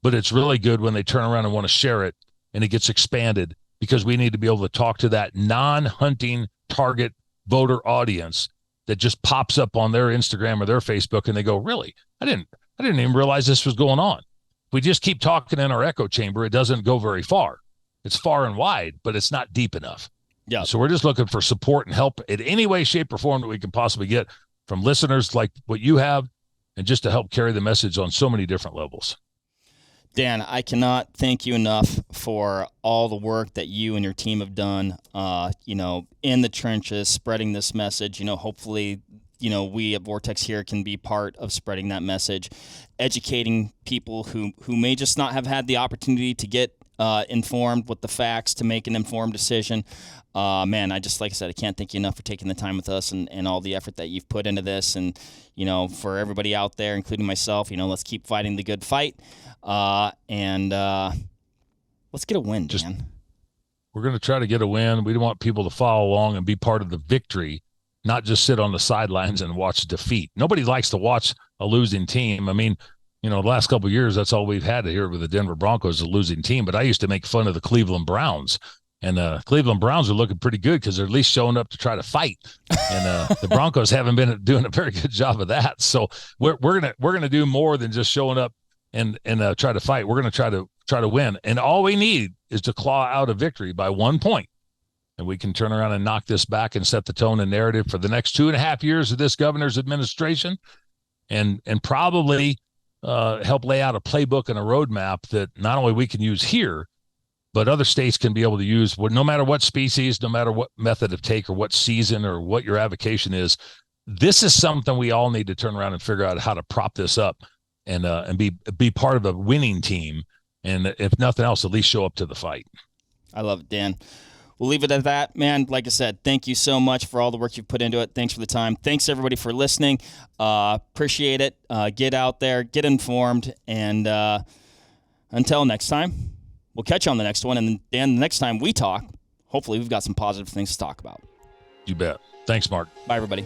but it's really good when they turn around and want to share it and it gets expanded, because we need to be able to talk to that non-hunting target voter audience that just pops up on their Instagram or their Facebook and they go, really? I didn't even realize this was going on. If we just keep talking in our echo chamber, it doesn't go very far. It's far and wide, but it's not deep enough. Yeah. So we're just looking for support and help in any way, shape, or form that we can possibly get. from listeners like what you have, and just to help carry the message on so many different levels. Dan, I cannot thank you enough for all the work that you and your team have done, in the trenches, spreading this message. Hopefully, we at Vortex here can be part of spreading that message, educating people who may just not have had the opportunity to get informed with the facts to make an informed decision. Man, like I said, I can't thank you enough for taking the time with us and all the effort that you've put into this. And, for everybody out there, including myself, let's keep fighting the good fight. And let's get a win, Dan. We're going to try to get a win. We don't want people to follow along and be part of the victory, not just sit on the sidelines and watch defeat. Nobody likes to watch a losing team. I mean, the last couple of years, that's all we've had here with the Denver Broncos, a losing team. But I used to make fun of the Cleveland Browns. And the Cleveland Browns are looking pretty good because they're at least showing up to try to fight. And the Broncos haven't been doing a very good job of that. So we're gonna do more than just showing up and try to fight. We're gonna try to win. And all we need is to claw out a victory by 1 point. And we can turn around and knock this back and set the tone and narrative for the next 2.5 years of this governor's administration, and probably help lay out a playbook and a roadmap that not only we can use here, but other states can be able to use, no matter what species, no matter what method of take or what season or what your avocation is. This is something we all need to turn around and figure out how to prop this up and be part of a winning team. And if nothing else, at least show up to the fight. I love it, Dan. We'll leave it at that, man. Like I said, thank you so much for all the work you've put into it. Thanks for the time. Thanks, everybody, for listening. Appreciate it. Get out there, get informed, and until next time, we'll catch you on the next one. And Dan, the next time we talk, hopefully we've got some positive things to talk about. You bet. Thanks, Mark. Bye, everybody.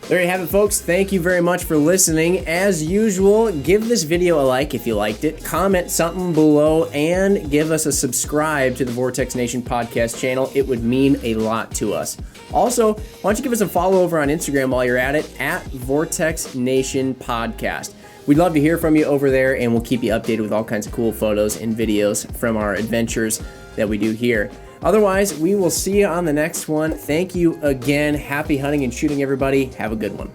There you have it, folks. Thank you very much for listening. As usual, give this video a like if you liked it, comment something below, and give us a subscribe to the Vortex Nation podcast channel. It would mean a lot to us. Also, why don't you give us a follow over on Instagram while you're at it, at Vortex Nation Podcast. We'd love to hear from you over there, and we'll keep you updated with all kinds of cool photos and videos from our adventures that we do here. Otherwise, we will see you on the next one. Thank you again. Happy hunting and shooting, everybody. Have a good one.